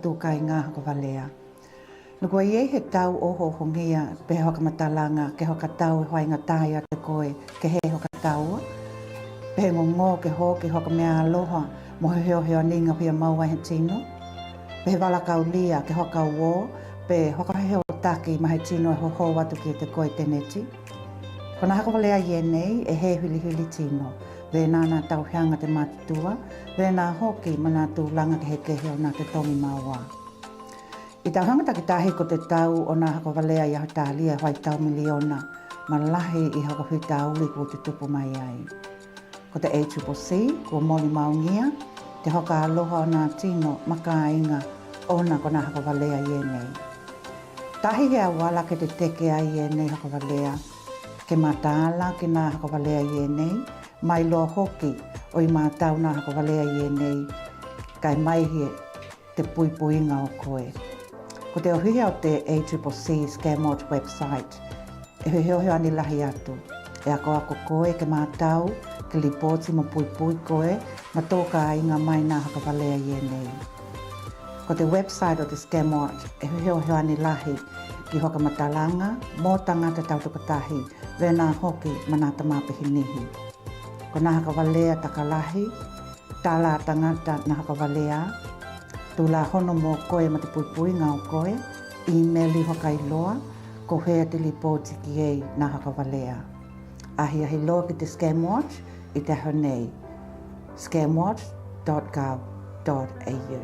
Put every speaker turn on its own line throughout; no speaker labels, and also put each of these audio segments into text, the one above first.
tūkai ngā hako walea. Nukua ie he tau oho hongia pe hoka matalanga ke hoka tau e hoainga tai a te koe ke he hoka taua. Pe ngō ke hoki hoka mea aloha mo he heo ninga pia maua he tino. Pe he walakau lia ke hoka uo pe hoka heo taki ma he tino e hoho watu ki te koe teneti. Kona hako walea ie nei e he huli tino. Ve nāna tau hianga te mātutua, ve nā hoki mana tū langa ke he kehe o nā te tongi maua. I tau hangata ki tahi ko te tau o nā hako walea i aho tālia hoi tau miliona, ma lahi i hako hui tāuli ko te tupu mai ai. Ko te ACCC, ko moli maungia, te hoka aloha o nā tino maka inga o nā ko nā hako walea i nei. Tahi hea wala ke te teke ai i nei hako walea, ke mātāla ke nā hako walea i nei, mai loa hoki o i mātau nā hako walea i nei, kai mai he te puipuinga o koe. Ko te ohihia o te ACCC Scamwatch website, e heo ani lahi atu. E ako koe ke mātau, ke lipoti mo pui koe, ma tōka inga mai nā haka walea i nei. Ko te website o te Scamwatch, e heo ani lahi ki hoka matalanga, mō tangata tautukatahi, ve nā hoki manata māpihi nihi. Ko nā haka walea takalahi, tāla tangata nā haka walea, tūla hono mō koe ma te pui ngā o koe, email i hoka i loa, ko hea te lipoti ki ei nā haka walea. Ahi loa ki te Scamwatch i te hau nei, scamwatch.gov.au.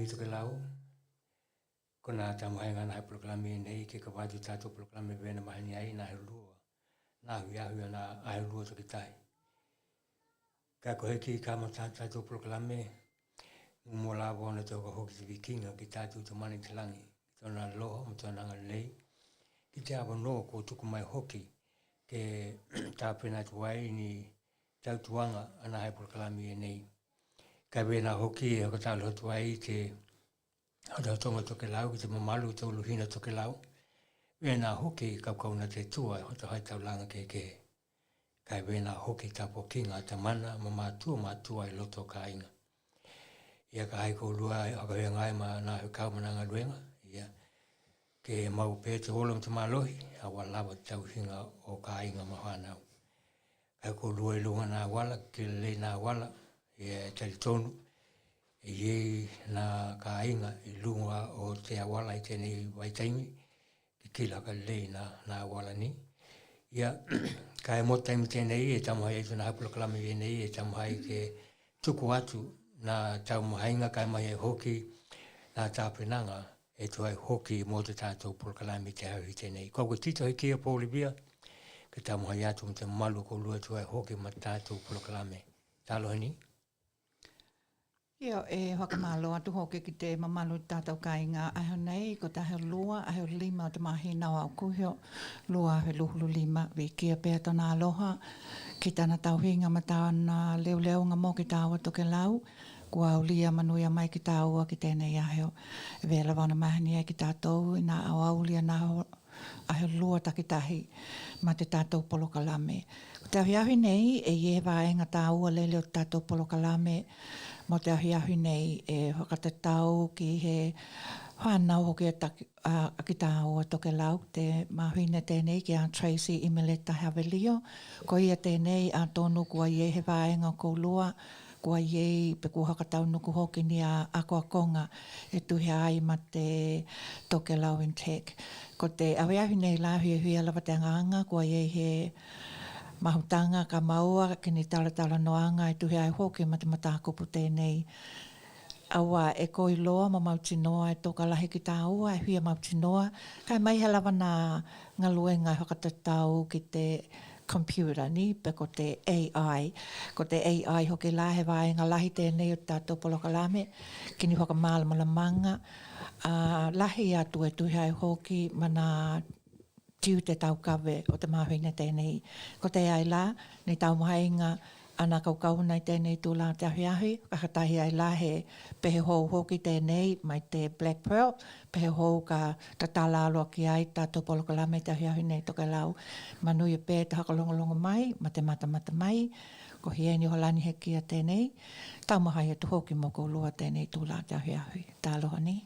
proklami Tokelau. Kona tamahenga na proklami nei ke kawatu tato proklami vena mahani ai na helua. Na huiahu na ahelua tokitai. Ka koheki ka matata tato proklami Mumola wana toka hoki te vikinga ki tātou te mani te langi. Ki tōna loha mo tōna anga lei. Ki te awa no ko tuku mai hoki ke tāpena tuai ni tautuanga ana hai proklami e nei. Ka wena hoki e haka tālu hatu ai te hatatonga Tokelau ki te mamalu tōlu hina Tokelau. Wena hoki kaukau te tua e hata hai taulanga ke ke. Ka wena hoki tapo kinga ta mana ma mātua i loto ka inga. Ia ka hai ko lua e haka hea ngai ma nā hukau mananga luenga. Ia ke mau pē te holam te malohi, a walawa tau hinga o ka inga mahana. Kai ko lua i lunga nā wala, ke le nā wala, ia tari tonu. E iei nā ka inga i lunga o te awala i tēnei waitaimi, ki kila ka le nā wala ni. Ia ka e motaimi tēnei e tamuhai e tuna hapulakalami e nei e tamuhai ke tuku atu na tau mahainga kai mai e hoki na tāpenanga e tuai hoki mō te tātou polokalami te hauhi tēnei. Kau tito he kia pōlibia, ke tau mahai atu mo te malu ko lua tuai hoki ma tātou polokalami. Tāloha ni?
Ia e whakamalo atu hoki ki te mamalu tātou kainga aho nei, ko te aho lua, aho lima o te mahi nawa o kuhio, lua aho luhulu lima, vi kia pēr tona aloha, ki tāna tauhinga ma tāna leo ngā mō ki tāua Tokelau, kua ulia manuia mai ki tāua ki tēnei aho, e vela wana mahani ai ki tātou, i nā au aulia nā aho lua takitahi ma te tātou polokalame. Ko te ahi nei, e ie vaenga tāua lele o tātou polokalame, mo te ahi nei e whakatatau ki he whanau hoki a ki tāua Tokelau, te mahuine tēnei ki a Tracy Imeleta Havelio, ko ia tēnei a tonu kua ie he vaenga ko lua, kua iei pe kua hakatau nuku hoki ni a Akoakonga e tuhi ai ma te Tokelauan Tech. Ko te ahi nei la hui alawa te anganga, kua iei he mahutanga ka maua ki ni tala noanga e tuhi ai hoki ma te matakupu tēnei. Awa e koi loa ma mautinoa e toka lahi ki tāua e huia mautinoa. Kai mai halawa ngā luenga hakatatau ki te computer ni, pe ko te AI. Ko te AI hoki lahe vai ngā lahi tēnei o tātou polokalame, ki ni hoka mālamala manga. Lahi atu e tuhi ai hoki mana tiu te tau kawe o te mahuina tēnei. Ko te ai la, ni tau mahainga ana kaukau nei tēnei tūlā te ahi, kakatahi ai la he pehe hou hoki tēnei mai te Black Pearl, pehe hou ka tatala aloa ki ai tātou polokalame te ahi nei Tokelau. Manui e pē te hakalongolongo mai, ma te mata mai, ko hieni holani he kia tēnei. Tau mahai e tu hoki moko lua tēnei tūlā te ahi. Tāloha ni.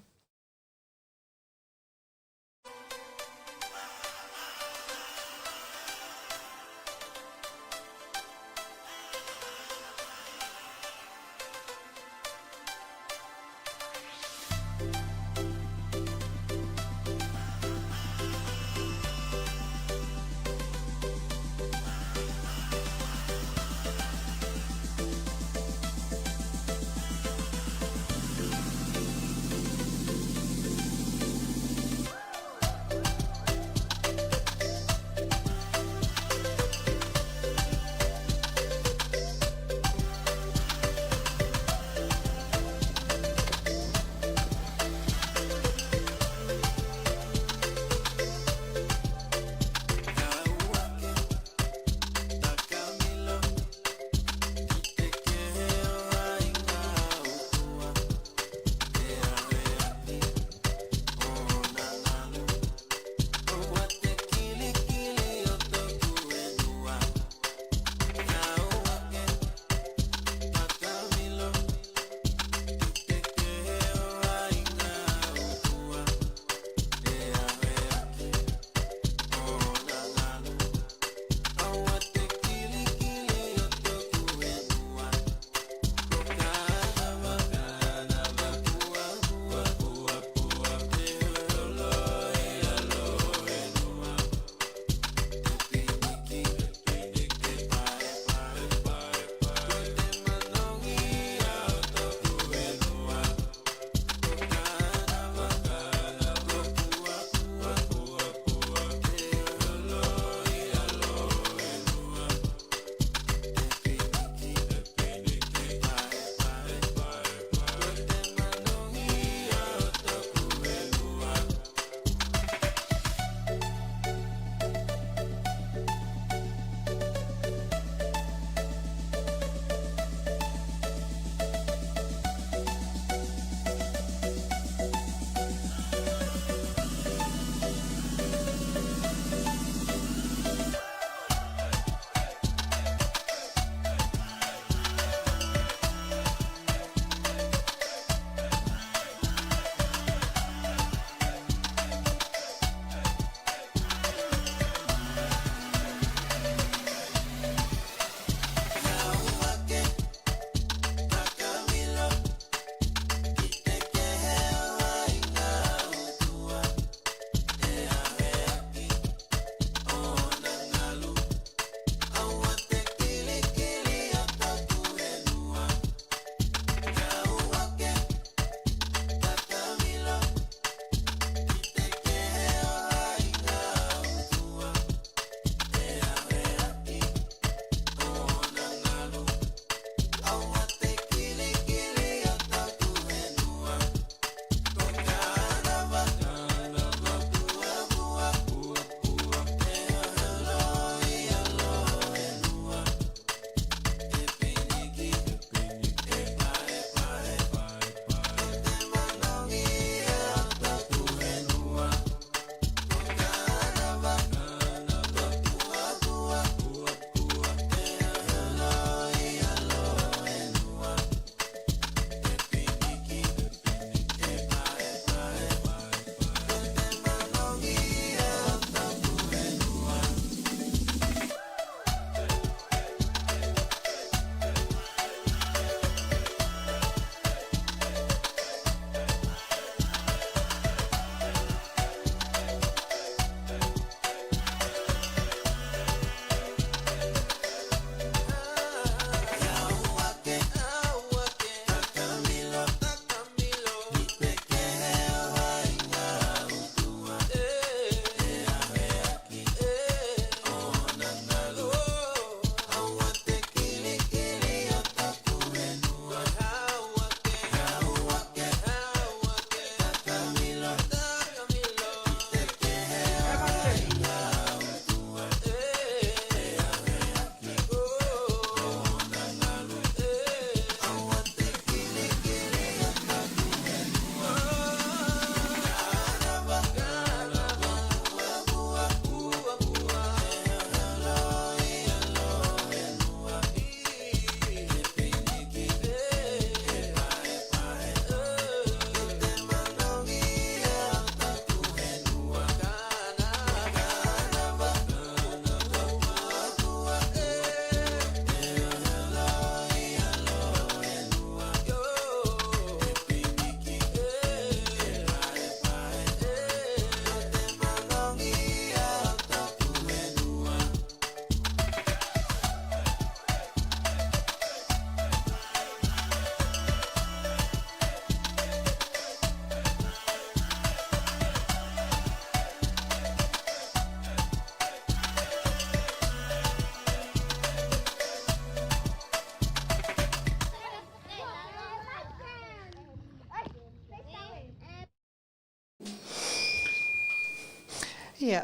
Ia,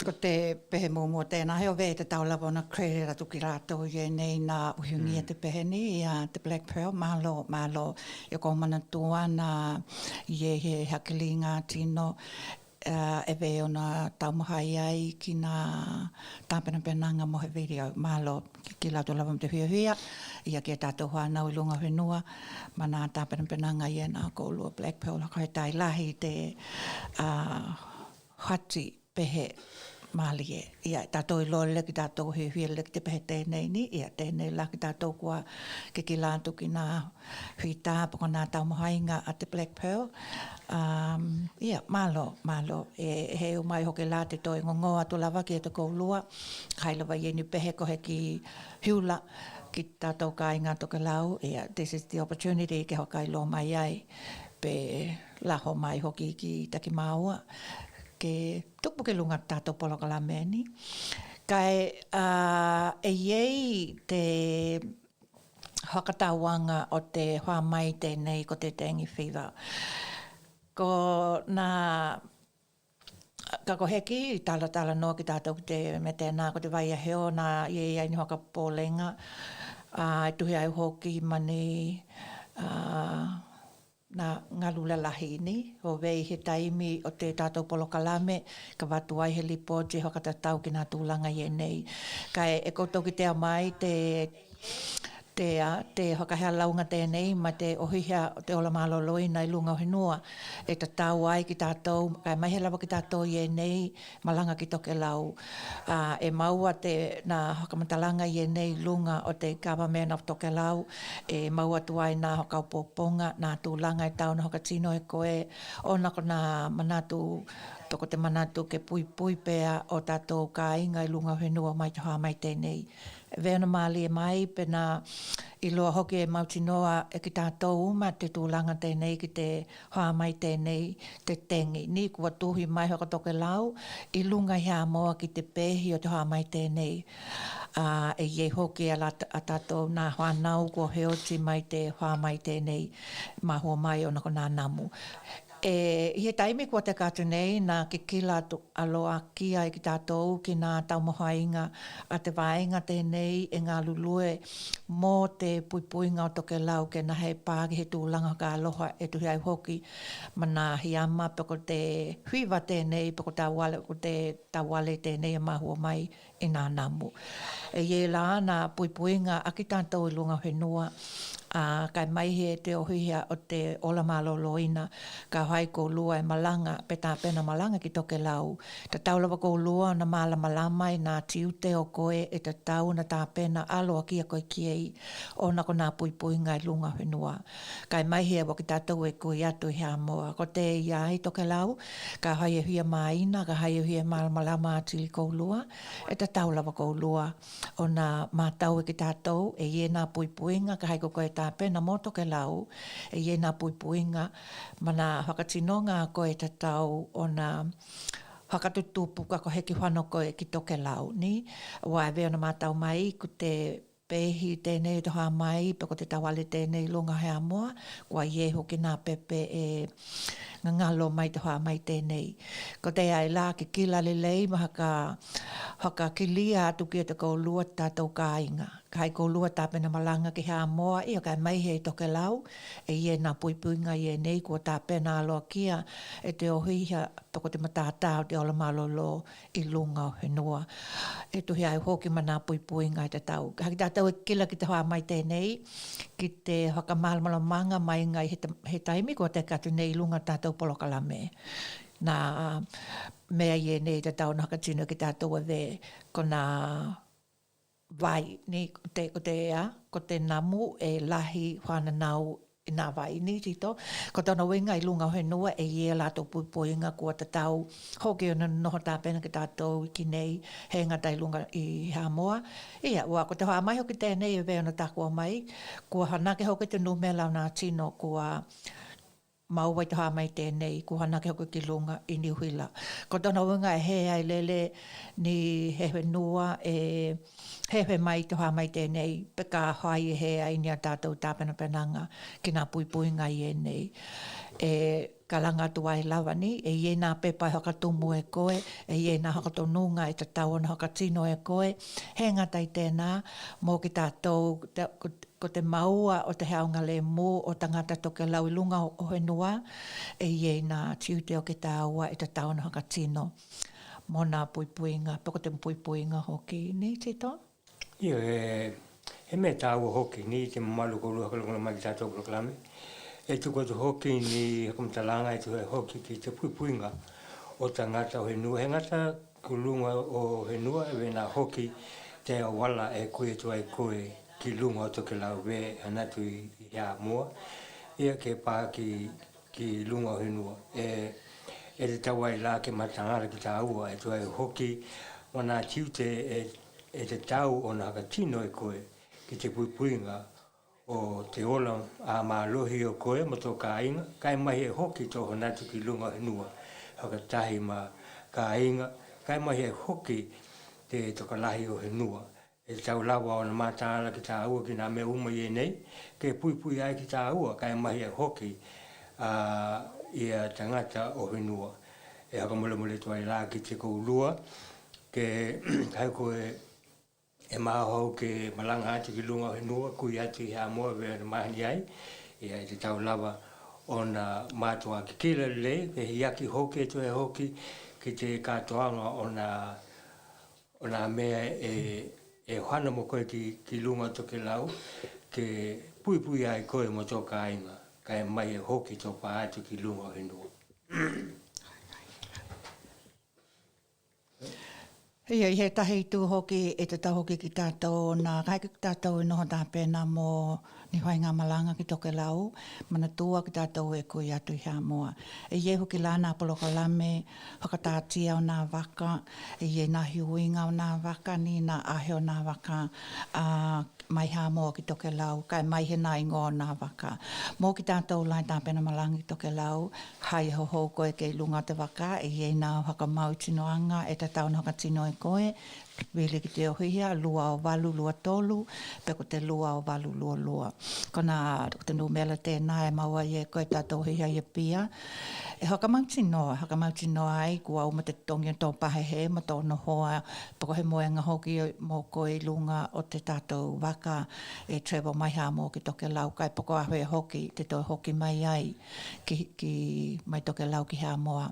ko te pehe mō tēnā heo vē te taulawona krerera tuki rātou nei nā uhungia te pehe ni, te Black Pearl, malo, i ko mana tua nā he hakili ngā tino, e vē ona taumahai ai ki nā tāpena penanga mo he video, malo ki la lawa te huia, ia ki tātou whanau I lunga whenua, ma nā tāpena penanga ia nā kōlua Black Pearl, haka he tai lahi te hati pehe mālie. Ia tātou I lole ki tātou huia le ki te pehe tēnei ni, ia tēnei la ki tātou kua ke ki lātu ki nā hui tā, poko nā taumahainga a te Black Pearl. Ia, malo, he umai hoke la te toi ngongoa tu lava ki e te kōlua, hailawa ieni pehe ko he ki hiula ki tātou ka I ngā Tokelau, ia, this is the opportunity ke hoka I lo mai ai, pe laho mai hoki ki taki maua, ke tupu ke lunga tātou polokala meni. Kai e iei te hakatawanga o te hoa mai tēnei ko te dengue fever. Ko nā kako heki, tala noa ki tātou ki te me tēnā ko te waia heo nā iei ai ni haka pōlenga. E tuhi ai hoki mani nā ngalula lahi ni, o vei he taimi o te tātou polokalame, ka watu ai he lipo te hakatatau ki nā tūlanga i nei. Kai e koutou ki te amai te hakahea launga tēnei, ma te ohihia te ola māloloi nai lunga whenua, e ta tau ai ki tātou, kai mai he lawa ki tātou i nei, malanga ki Tokelau. E maua te nā hakamatalanga i nei lunga o te government of Tokelau, e maua tuai nā hakaupoponga, nā tūlanga e tau na hakatino e koe, o nako nā manatu, toko te manatu ke pui pea o tātou ka inga I lunga whenua mai te hoa mai tēnei. Veona māli e mai pena I loa hoki e mautinoa e ki tātou uma te tūlanga tēnei ki te hoa mai tēnei te tengi. Ni kua tuhi mai haka Tokelau I lunga hea moa ki te pehi o te hoa mai tēnei. E iei hoki a tātou nā whanau kua heoti mai te hoa mai tēnei mahua mai o nako nā namu. He taimi kua te kātu nei nā ke kila aloa kia I ki tātou ki nā taumohainga a te wainga tēnei e ngā lulue mō te puipuinga o Tokelau ke na hei pāki he tūlanga ka aloha e tuhi ai hoki ma nā hiama peko te huiwa tēnei peko te tawale tēnei e mahua mai I nā namu. E ie la nā puipuinga a ki tātou I lunga whenua kai mai he te ohihia o te ola maloloina ka hai ko lua e malanga peta pena malanga ki Tokelau te taulawa ko lua na mala malama I nā tiute o koe e te tau na tā pena aloa kia koe kiei o nako nā puipuinga I lunga whenua kai mai he waki tātou e koe atu hea moa ko te iai Tokelau ka hai e hia maina ka hai e hia malama atili ko lua e te taulawa ko lua o nā mātau e ki tātou e ie nā puipuinga ka hai ko koe tā pena mō Tokelau e ie nā puipuinga ma nā whakatinonga koe te tau o nā whakatutupuka ko heki whanoko e ki Tokelau ni. Wai veo na mātau mai ko te pehi tēnei toha mai peko te tawale tēnei lunga hea moa kua ie hoki nā pepe e ngalo mai toha mai tēnei. Ko te ai la ki kila lelei ma haka kilia atu ki te kōlua tātou ka inga. Kai kōlua tāpena malanga ki hea moa ia kai mai hei Tokelau e ie nā puipuinga ie nei kua tāpena aloa kia e te ohihia peko te matātā o te ola malolo I lunga o whenua. E tuhi ai hoki ma nā puipuinga I te tau. Haki tātou e kila ki te hoa mai tēnei ki te haka malmalamanga mai ngai he taimi kua te katu nei lunga tātou polokalame. Nā mea ie nei te tau na haka tino ki tātou e ve ko nā vai ni ko te namu e lahi whananau I nā vai ni tito. Ko tona winga I lunga whenua e ie lato puipuinga kua te tau hoki o na noho tāpena ki tātou ki nei he ngata I lunga I Hamoa. Ia, ua ko te hoa mai hoki tēnei e veo na tākua mai kua hanake hoki te numela nā tino kua maua I te hoa mai tēnei kua hanake hoki ki lunga I Niuhila. Ko tona winga e he ai lele ni he whenua Hewe mai toha mai tēnei, peka hai he ainia tātou tāpena penanga ki nā puipuinga i e nei. E kalanga tua e lawa ni, e ie nā pepa haka tumu e koe, e ie nā haka tonunga e te tauana haka tino e koe. He ngata i tēnā, mō ki tātou, ko te maua o te haunga le mō o tangata Tokelau i lunga o henua, e ie nā tiute o ki tāua e te tauana haka tino. Mō nā puipuinga, poko te puipuinga hoki, ni te toa?
Ia, he me tāua hoki ni te mamalu ko lua kalungana mai ki tātou proklame. E tuko tu hoki ni hakamtalanga e tu he hoki ki te puipuinga o ta ngata o henua. He ngata kulunga o henua e wena hoki te awala e koe tu ai koe ki lunga o Tokelau we anatu i hea mua. Ia ke pā ki lunga o henua. E te taua i la ke matangara ki tā ua e tu ai hoki wana tiute e te tau o nā tino e koe ki te puipuinga o te ola a mālohi o koe ma tō ka inga. Kai mahi e hoki tō honatu ki lunga henua. Haka tahi ma ka inga. Kai mahi e hoki te tokalahi o henua. E te tau lawa o na mātāra ki tā ua ki nā mea uma i e nei. Ke puipui ai ki tā ua. Kai mahi e hoki ia tangata o henua. E haka mole mole tuai la ki te koulua. Ke kai koe e mahau ke malanga ati ki lunga o henua, kui ati hea moa vea na mahani ai. Ia te tau lava o na mātua ki kila le, ke hiaki hoki e tu e hoki, ki te katoanga o na mea e hana mo koe ki lunga Tokelau, ke puipui ai koe mo tō ka inga, kai mai e hoki tō pa ati ki lunga o henua.
Ia, he tahi tū hoki e te tau hoki ki tātou, nā kai ki tātou e noho tā pēnā mō ni hoi ngā malanga ki Tokelau, mana tua ki tātou e kui atu i hea moa. E ie hoki lāna apoloko lame, whakatātia o nā waka, e ie nā hiuinga o nā waka, ni nā ahe o nā waka, mai hea moa ki Tokelau, kai mai he nā ingo o nā waka. Mō ki tātou lai tā pēnā malanga ki Tokelau, hai ho ho koe ke lunga te waka, e ie nā haka mau tinoanga, e te tauna haka tino e koe, wili ki te ohia, lua o walu, lua tolu, peko te lua o walu, lua lua. Kona te numela tēnā e maua i e koe tātou ohia i Apia. E hakamauti noa ai, kua uma te tongi tō pahehe, ma tō nohoa, peko he moenga hoki mō koe lunga o te tātou waka, e trewa mai hā mō ki Tokelau, kai peko ahoe hoki, te tō hoki mai ai, ki mai Tokelau ki hā moa.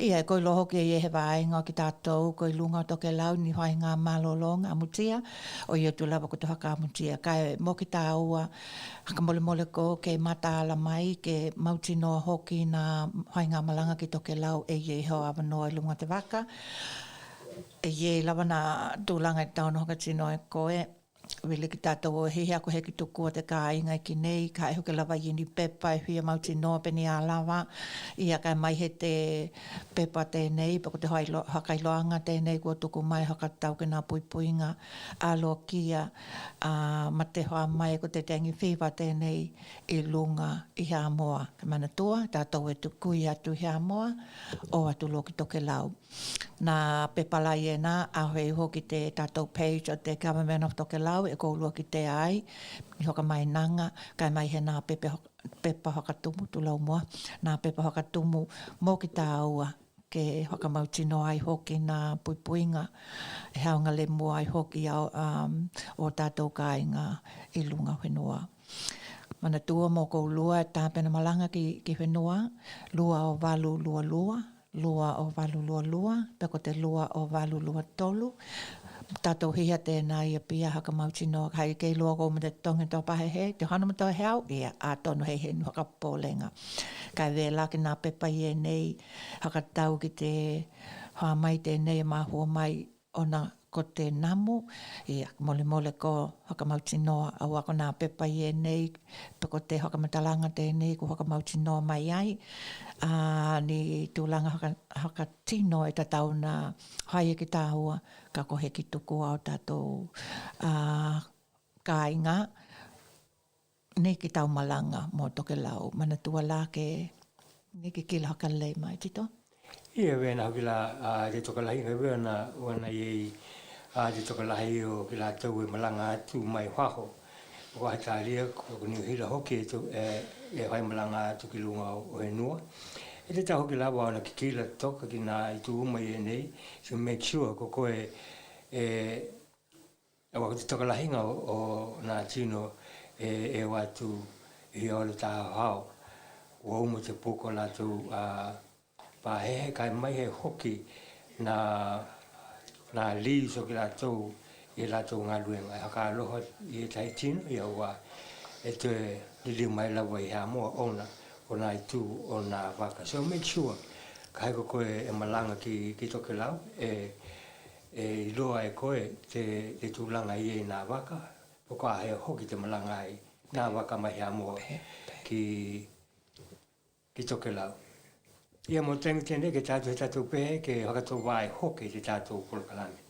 Ia, koe lo hoki e he waenga ki tātou, koe lunga o Tokelau, ni hoi ngā malolonga amutia, o ia tu lava ko te haka amutia. Kai mō ki tā ua, haka mole mole ko, ke mataala mai, ke mauti noa hoki nā hoi ngā malanga ki Tokelau, e ie ho awanoa i lunga te waka. E ie lava nā tūlanga i tāuna hoka tino e koe, wili ki tātou o hihia ko heki tuku o te kāinga ki nei, ka e hoke lava i ni pepa e huia mauti noa peni a lava, ia kai mai he te pepa tēnei, pako te hakailoanga tēnei, kua tuku mai haka tau ke nā puipuinga, alo kia, ma te hoa mai ko te tengi whiwa tēnei i lunga i hea moa. Ka mana tua, tātou e tuku i atu hea moa, o atu lo ki Tokelau. Nā pepa lai e nā, ahoe hoki te tātou page o te Government of Tokelau, e koulua ki te ai, i hoka mai nanga, kai mai he nā pepa hakatumu, tulau mua, nā pepa hakatumu mō ki tā aua, ke hakamauti no ai hoki nā puipuinga, e haunga le mua ai hoki o tātou kāinga i lunga whenua. Mana tua mō koulua, tā pena malanga ki whenua, lua o walu lua lua, lua o walu lua lua, peko te lua o walu lua tolu, tātou hia tēnā i Apia haka mauti no kai kei lua kou me te tongi tō pahehe, te hana mo tō heau, ia a tonu hei he haka pōlenga. Kai wēla ki nā pepa i e nei, haka tau ki te hoa mai tēnei e mahua mai ona ko te namu, ia mole mole ko haka mauti noa au ako nā pepa i e nei, peko te haka matalanga tēnei ko haka mauti noa mai ai, ni tūlanga haka tino e tatau nā haia ki tāhua, ka kohe ki tuku au tātou kāinga, ni ki tau malanga mō Tokelau, mana tua lā ke ni ki kila haka lei mai tito.
Ia wena hoki la te Tokelahi ngai wana i te tokalahi o ki la tau e malanga atu mai whaho. Ko hai tālia, ko ni hila hoki e hai malanga atu ki lunga o he nua. E te taho ki lawa ona ki kila toka ki nā i tu umai e nei, so make sure ko koe wako te tokalahinga o nā tino e watu i ole tā hao. Ua umu te puko lātou pa he kai mai he hoki na li so ki lātou i lātou ngā luenga. E haka aloha i e tai tino i aua e te lili mai lawa i hea moa ona o nā i tū o nā waka. So make sure ka heko koe e malanga ki Tokelau e loa e koe te tūlanga i e nā waka. Poko a hea hoki te malanga i nā waka mai hea moa ki Tokelau. Ia mo tengu tēnei ke tātou he tātou pehe ke hakatou wāe hoki te tātou polokalame.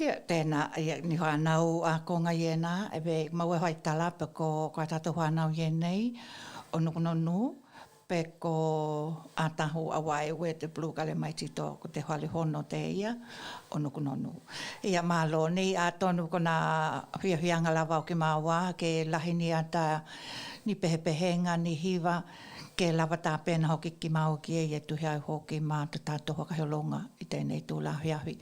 Ia, tēnā, ni whanau a konga iena, ewe maua hoi tala pe ko tātou whanau ienei, o nukunonu, pe ko a tahu awai ue te blue kale mai tito ko te hale hono te ia, o nukunonu. Ia malo ni a tonu kona huianga lava o ke maua, ke lahini ata ni pehepehenga, ni hiva, ke lava tā pēna hoki ki mau ki e tuhi au hoki mā te tātou whakaheolonga i tēnei tūla huiahui.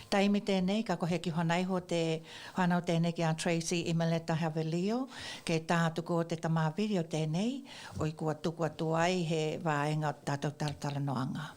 Taimi tēnei, ka kohe ki honai ho te whanau tēnei ki a Tracy Imeleta Havelio, ke tātuku o te tamā video tēnei, o i kua tuku atu ai he wāenga o tātou taratara noanga.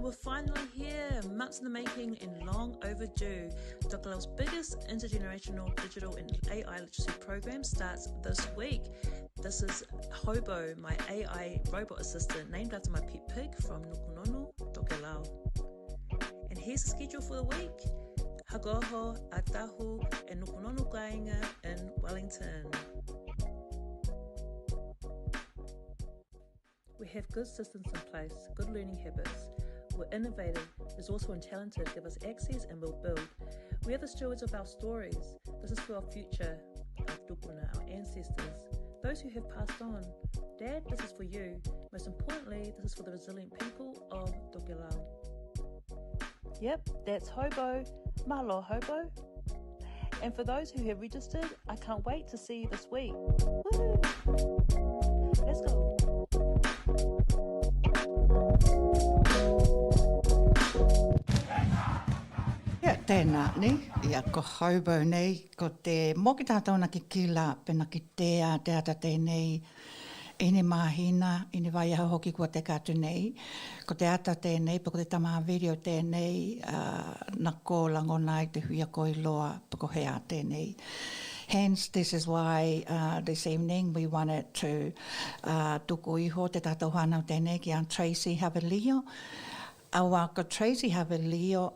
We're finally here, months in the making and long overdue. Tokelau's biggest intergenerational digital and AI literacy program starts this week. This is Hobo, my AI robot assistant, named after my pet pig from Nukunonu, Tokelau. And here's the schedule for the week. Hagoho, Atahu, and Nukunonu Kainga in Wellington. We have good systems in place, good learning habits. We're innovative, resourceful and talented, give us access and we'll build. We are the stewards of our stories. This is for our future, our tupuna, our ancestors, those who have passed on. Dad, this is for you. Most importantly, this is for the resilient people of Tokelau. Yep, that's Hobo. Malo Hobo. And for those who have registered, I can't wait to see you this week. Woo! Let's go.
Ia, tēnā ni, ia ko Hobo nei, ko te moki tātou na ki kila, pena ki te ata tēnei, ine mahina, ine vai aha hoki kua te katu nei, ko te ata tēnei, pa ko te tamā video tēnei, na ko langona i te huia koi loa, pa ko hea tēnei. Hence, this is why this evening we wanted to tuku iho te tātou whanau tēnei ki a Tracy Havelio. Awa ko Tracy Havelio,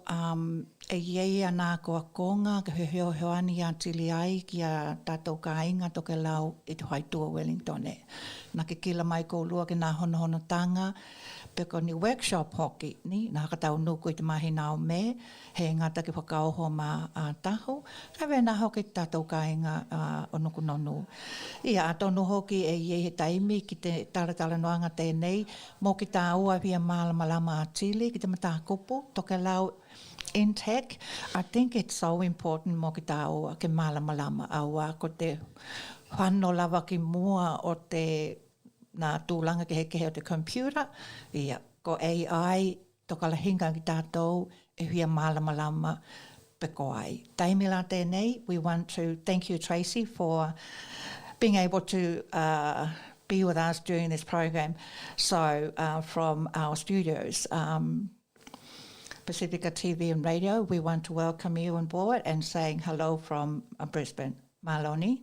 e iei anā ko a konga, ka heo hoani a tili ai ki a tātou ka inga Tokelau i te Haitua Wellington e. Nā ke kila mai ko lua ki nā hono tanga, pe ko ni workshop hoki, ni, nā hakatau nuku i te mahi nao me, he ngata ki whakaoho mā tahu, ka wena hoki tātou ka inga o nukunonu. Ia, atonu hoki e iei he taimi ki te taratala noanga tēnei, mō ki tā ua via malama a Chile, ki te mata kupu, Tokelau in tech. I think it's so important mō ki tā ua ke malama aua, ko te whano lava ki mua o te nā tūlanga ke he o te computer, ia, ko AI, tokala hinga ki tātou, e huia malama pe ko ai. Taimi la tēnei, we want to thank you, Tracy, for being able to be with us during this program. So from our studios, Pasifika TV and Radio, we want to welcome you on board and saying hello from Brisbane. Maloni.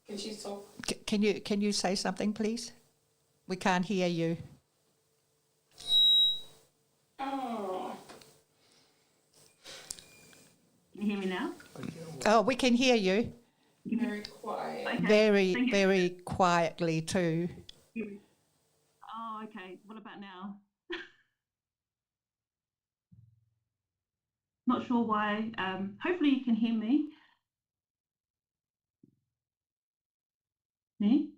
Can she talk?
Can you say something, please? We can't hear you.
Oh. Can you hear me now?
Oh, we can hear you.
Very quiet.
Okay. Very quietly too.
Oh, okay. What about now? Not sure why. Hopefully you can hear me. Me?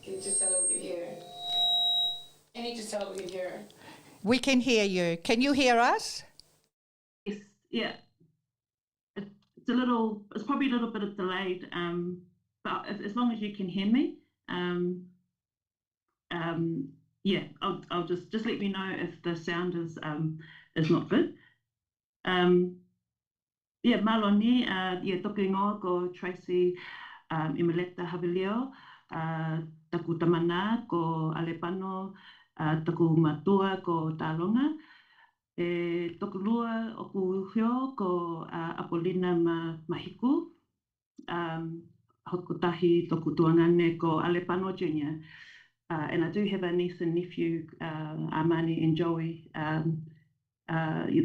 Can you just tell her we can hear her? Can you just tell her we can hear her?
We can hear you. Can you hear us?
Yes. Yeah. It's probably a little bit of delayed, but as long as you can hear me, yeah, I'll just let me know if the sound is not good. maloni, toku ingoa ko Tracy Imeleta Havilio, taku tamana ko Alepano, taku matua ko Talonga, toku lua o ku hio ko Apolina Mahiku, hokutahi toku tuangane ko Alepano Jr. And I do have a niece and nephew, Armani and Joey,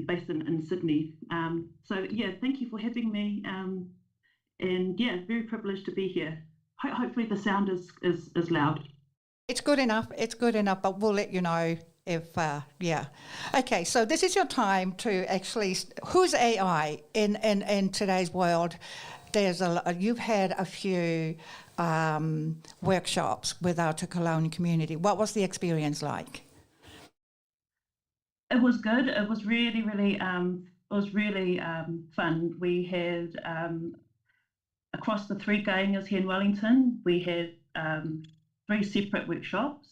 based in Sydney. So yeah, thank you for having me. And yeah, very privileged to be here. Hopefully the sound is loud.
It's good enough. It's good enough, but we'll let you know if, yeah. Okay, so this is your time to actually, who's AI in today's world? You've had a few workshops with our Tokelauan community. What was the experience like?
It was good. It was really, really, fun. We had across the 3 gaingas here in Wellington, we had 3 separate workshops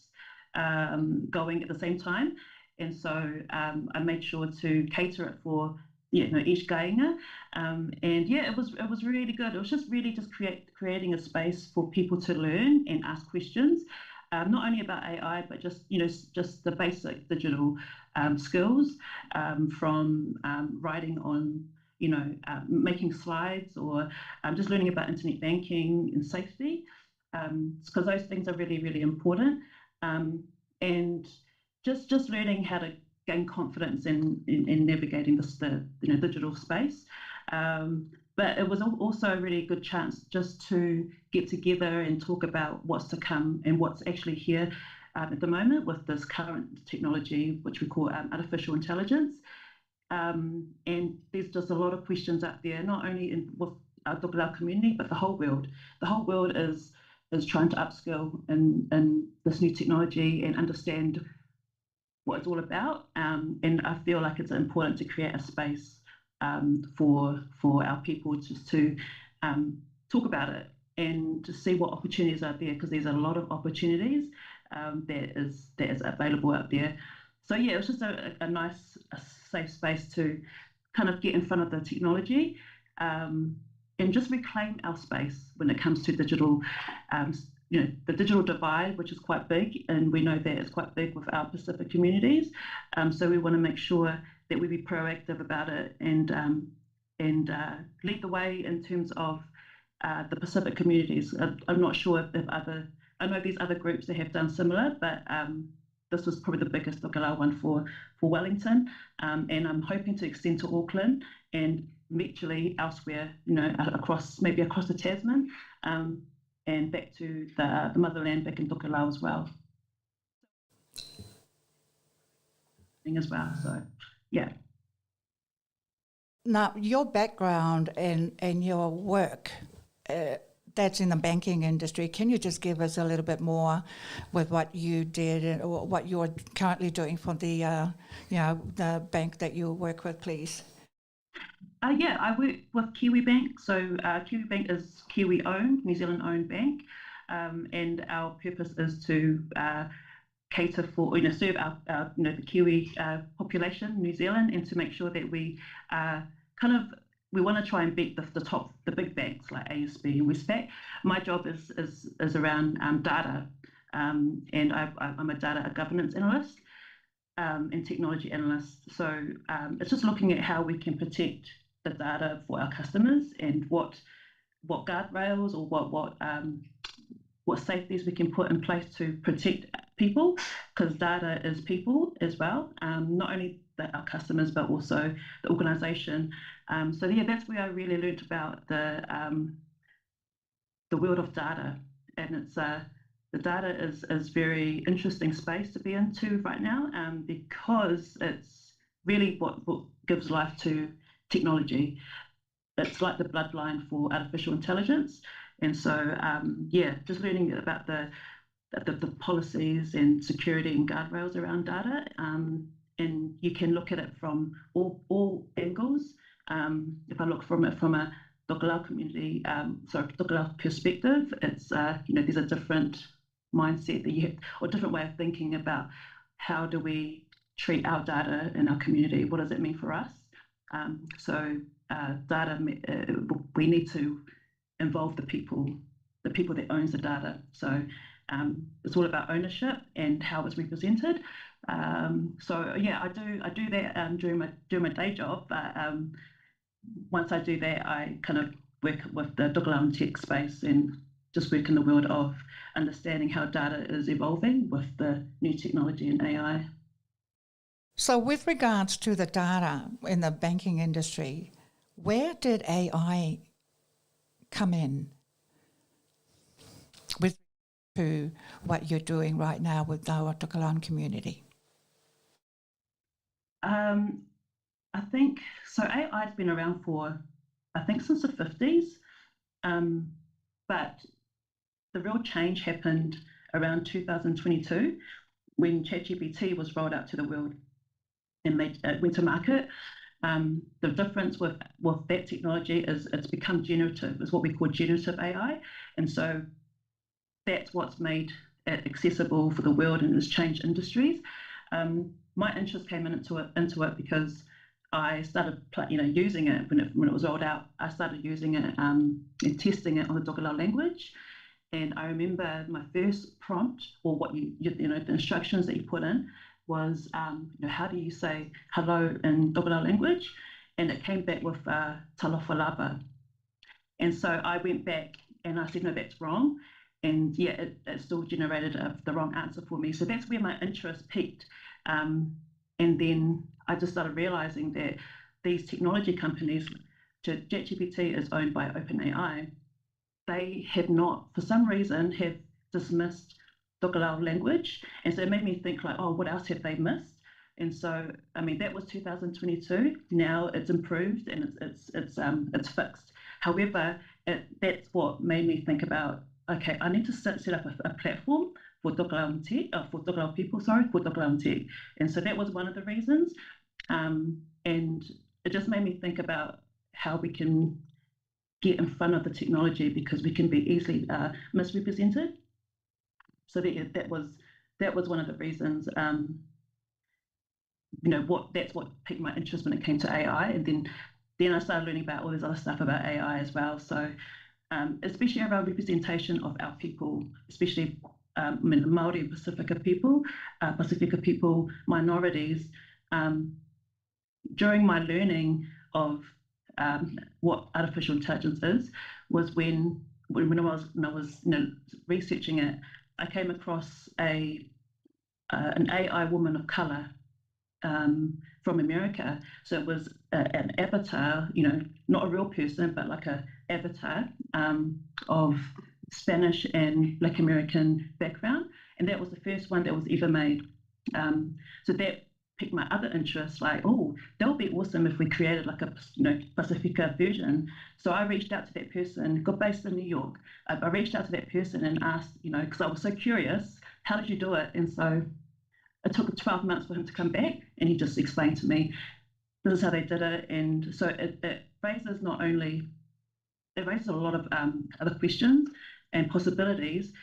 going at the same time, and so I made sure to cater it for each gainga, and yeah, it was really good. It was just creating a space for people to learn and ask questions, not only about AI, but just the basic digital skills, from writing on making slides, or just learning about internet banking and safety, because those things are really, really important, and just learning how to gain confidence in navigating the digital space. But it was also a really good chance just to get together and talk about what's to come and what's actually here at the moment with this current technology, which we call artificial intelligence. And there's just a lot of questions out there, not only with our Tokelau community, but the whole world. The whole world is trying to upskill in this new technology and understand what it's all about, and I feel like it's important to create a space for our people just to talk about it and to see what opportunities are there, because there's a lot of opportunities that is available out there. So yeah, it was just a nice, safe space to kind of get in front of the technology and just reclaim our space when it comes to digital. The digital divide, which is quite big, and we know that it's quite big with our Pacific communities. So we want to make sure that we be proactive about it and lead the way in terms of the Pacific communities. I'm not sure if I know there's other groups that have done similar, but this was probably the biggest Tokelau one for Wellington, and I'm hoping to extend to Auckland and eventually elsewhere, across the Tasman. And back to the motherland, back in Tokelau as well. So, yeah.
Now, your background and your work, that's in the banking industry. Can you just give us a little bit more with what you did or what you're currently doing for the bank that you work with, please?
Yeah, I work with Kiwi Bank. So Kiwi Bank is Kiwi-owned, New Zealand-owned bank, and our purpose is to cater for, serve our the Kiwi population in New Zealand, and to make sure that we we want to try and beat the big banks like ASB and Westpac. My job is around data, and I'm a data governance analyst and technology analyst. So it's just looking at how we can protect the data for our customers, and what guardrails or what safeties we can put in place to protect people, because data is people as well, not only our customers but also the organisation. So yeah, that's where I really learnt about the world of data, and it's the data is very interesting space to be into right now, because it's really what gives life to technology. It's like the bloodline for artificial intelligence, and so yeah, just learning about the policies and security and guardrails around data, and you can look at it from all angles. If I look from it from a Tokelau community, Tokelau perspective, it's there's a different mindset that you have, or a different way of thinking about how do we treat our data in our community. What does it mean for us? Data, we need to involve the people that owns the data. So it's all about ownership and how it's represented. So yeah, I do that during my day job. But once I do that, I kind of work with the Tokelauan tech space and just work in the world of understanding how data is evolving with the new technology and AI.
So with regards to the data in the banking industry, where did AI come in with to what you're doing right now with our Tokelauan community?
I think, so AI has been around for, I think, since the 50s, but the real change happened around 2022 when ChatGPT was rolled out to the world and went to market. The difference with that technology is it's become generative, is what we call generative AI. And so that's what's made it accessible for the world and has changed industries. My interest came into it because I started using it when it was rolled out. I started using it and testing it on the Tokelau language. And I remember my first prompt, or what the instructions that you put in, was how do you say hello in Tokelau language? And it came back with talofalaba. And so I went back and I said, no, that's wrong. And yeah, it still generated the wrong answer for me. So that's where my interest peaked. And then I just started realizing that these technology companies, ChatGPT is owned by OpenAI, they have not, for some reason, have dismissed Tokelau language. And so it made me think like, oh, what else have they missed? And so, I mean, that was 2022. Now it's improved and it's fixed. However, that's what made me think about, okay, I need to set up a platform for Tokelauan tech, for Tokelau people, for Tokelauan tech. And so that was one of the reasons. And it just made me think about how we can get in front of the technology, because we can be easily misrepresented. So that was one of the reasons. That's what piqued my interest when it came to AI, and then I started learning about all this other stuff about AI as well. So especially around representation of our people, especially the Māori and Pasifika people, minorities. During my learning of what artificial intelligence is, was when I was researching it, I came across an AI woman of color from America. So it was an avatar, not a real person, but like an avatar of Spanish and Black American background, and that was the first one that was ever made. So that piqued my other interest, like, oh, that would be awesome if we created like a Pasifika version. So I reached out to that person, got based in New York. I reached out to that person and asked, because I was so curious, how did you do it? And so it took 12 months for him to come back, and he just explained to me, this is how they did it. And so it raises a lot of other questions and possibilities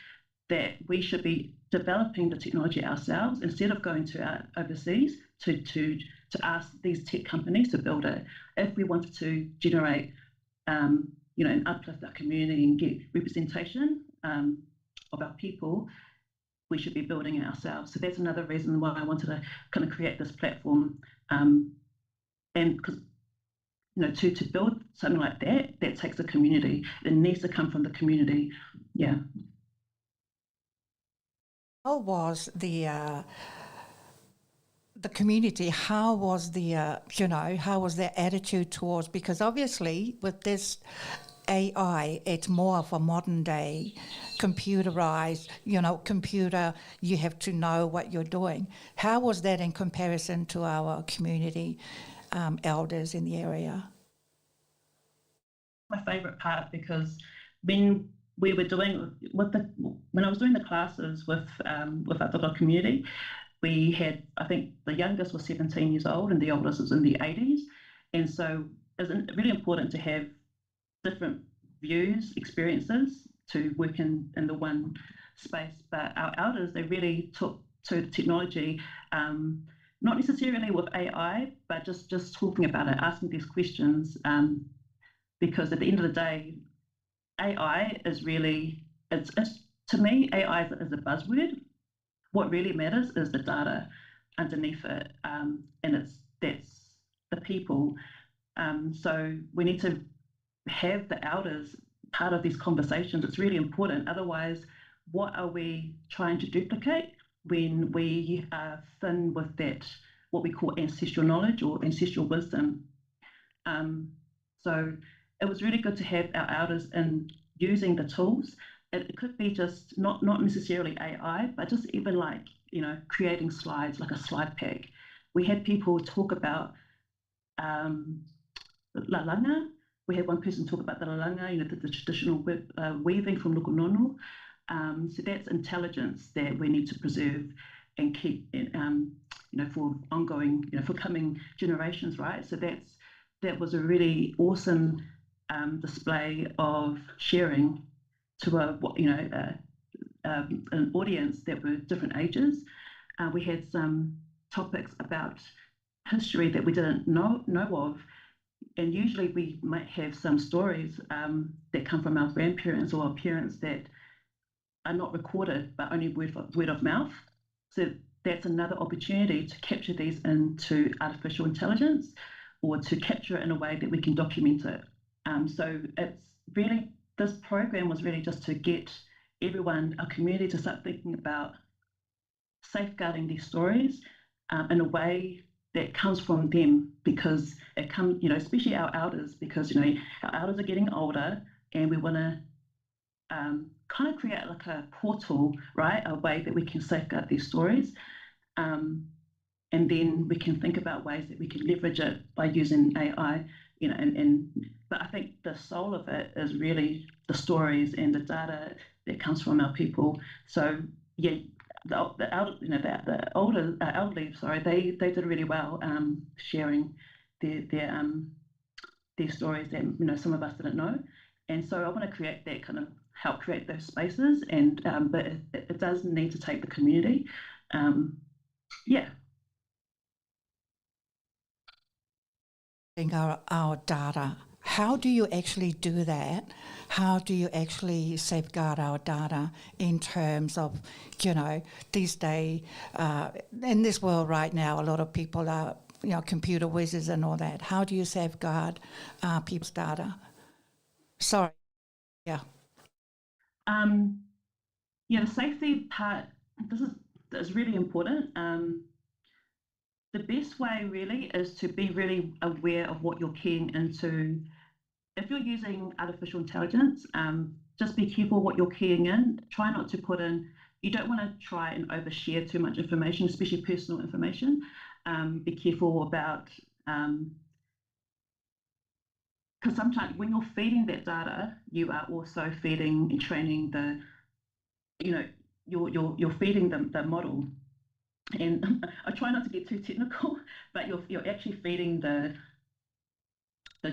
that we should be developing the technology ourselves instead of going to overseas to ask these tech companies to build it. If we wanted to generate, and uplift our community and get representation of our people, we should be building it ourselves. So that's another reason why I wanted to kind of create this platform, and because to build something like that takes a community. It needs to come from the community. Yeah.
How was the community? How was how was their attitude towards? Because obviously with this AI, it's more of a modern day computerized. Computer. You have to know what you're doing. How was that in comparison to our community elders in the area?
My favourite part, because when we were doing when I was doing the classes with our Tokelau community, we had, I think the youngest was 17 years old and the oldest was in the 80s, and so it's really important to have different views, experiences to work in the one space. But our elders, they really took to the technology not necessarily with AI, but just talking about it, asking these questions, because at the end of the day, AI is really, it's to me, AI is a buzzword. What really matters is the data underneath it, and that's the people. So we need to have the elders part of these conversations. It's really important. Otherwise, what are we trying to duplicate when we are thin with that, what we call ancestral knowledge or ancestral wisdom? So it was really good to have our elders in using the tools. It could be just not necessarily AI, but just even like, you know, creating slides, like a slide pack. We had people talk about lalanga. We had one person talk about the lalanga, you know, the traditional weaving from Nukunono. So that's intelligence that we need to preserve and keep, you know, for ongoing, you know, for coming generations, right? So that was a really awesome display of sharing to an audience that were different ages. We had some topics about history that we didn't know of, and usually we might have some stories that come from our grandparents or our parents that are not recorded but only word of mouth. So that's another opportunity to capture these into artificial intelligence, or to capture it in a way that we can document it. So it's really, this program was really just to get everyone, our community, to start thinking about safeguarding these stories in a way that comes from them, because it comes, you know, especially our elders, because, you know, our elders are getting older, and we want to kind of create like a portal, right, a way that we can safeguard these stories, and then we can think about ways that we can leverage it by using AI, you know, but I think the soul of it is really the stories and the data that comes from our people. So yeah, the elderly, sorry, they did really well sharing their stories that, you know, some of us didn't know. And so I want to create that, kind of help create those spaces, and but it does need to take the community. Yeah.
Our data. How do you actually do that? How do you actually safeguard our data in terms of, you know, these days, in this world right now, a lot of people are, you know, computer whizzes and all that. How do you safeguard people's data? Sorry. Yeah.
Yeah, the safety part, this is really important. The best way really is to be really aware of what you're keying into. If you're using artificial intelligence, just be careful what you're keying in. Try not to put in, you don't want to try and overshare too much information, especially personal information. Be careful about, because sometimes when you're feeding that data, you are also feeding and training the, you know, you're feeding the model. And I try not to get too technical, but you're actually feeding the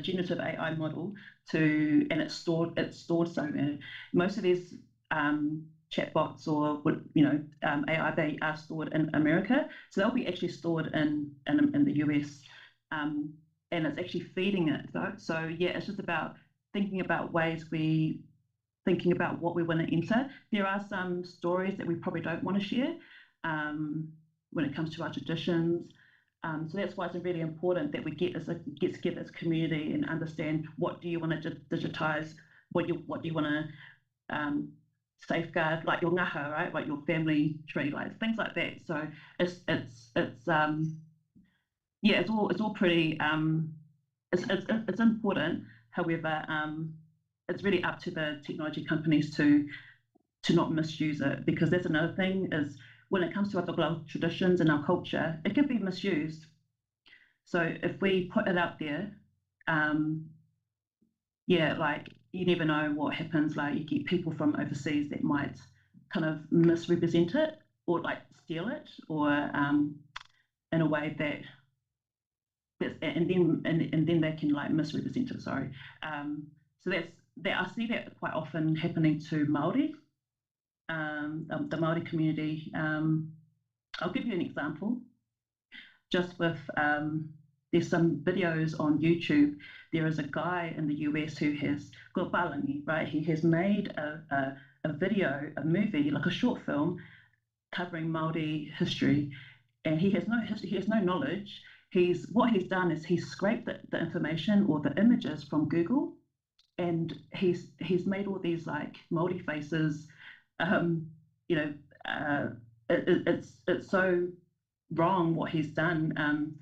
generative AI model to, and it's stored somewhere. Most of these chatbots or, you know, AI, they are stored in America, so they'll be actually stored in the US, and it's actually feeding it though. So yeah, it's just about thinking about thinking about what we want to enter. There are some stories that we probably don't want to share when it comes to our traditions. So that's why it's really important that we get together as a community and understand, what do you want to digitize, what do you want to safeguard, like your ngaha, right, like your family tree, like things like that. So it's yeah, it's all pretty it's important. However, it's really up to the technology companies to not misuse it, because that's another thing, is when it comes to our Tokelau traditions and our culture, it can be misused. So if we put it out there, yeah, like you never know what happens. Like you get people from overseas that might kind of misrepresent it, or like steal it, or in a way and then they can like misrepresent it. Sorry. So I see that quite often happening to Māori. The Māori community. I'll give you an example. just with, there's some videos on YouTube. There is a guy in the US who has got balangi, right? He has made a video, a movie, like a short film covering Māori history, and he has no knowledge. What he's done is he's scraped the information or the images from Google, and he's made all these like Māori faces. You know, it's so wrong what he's done,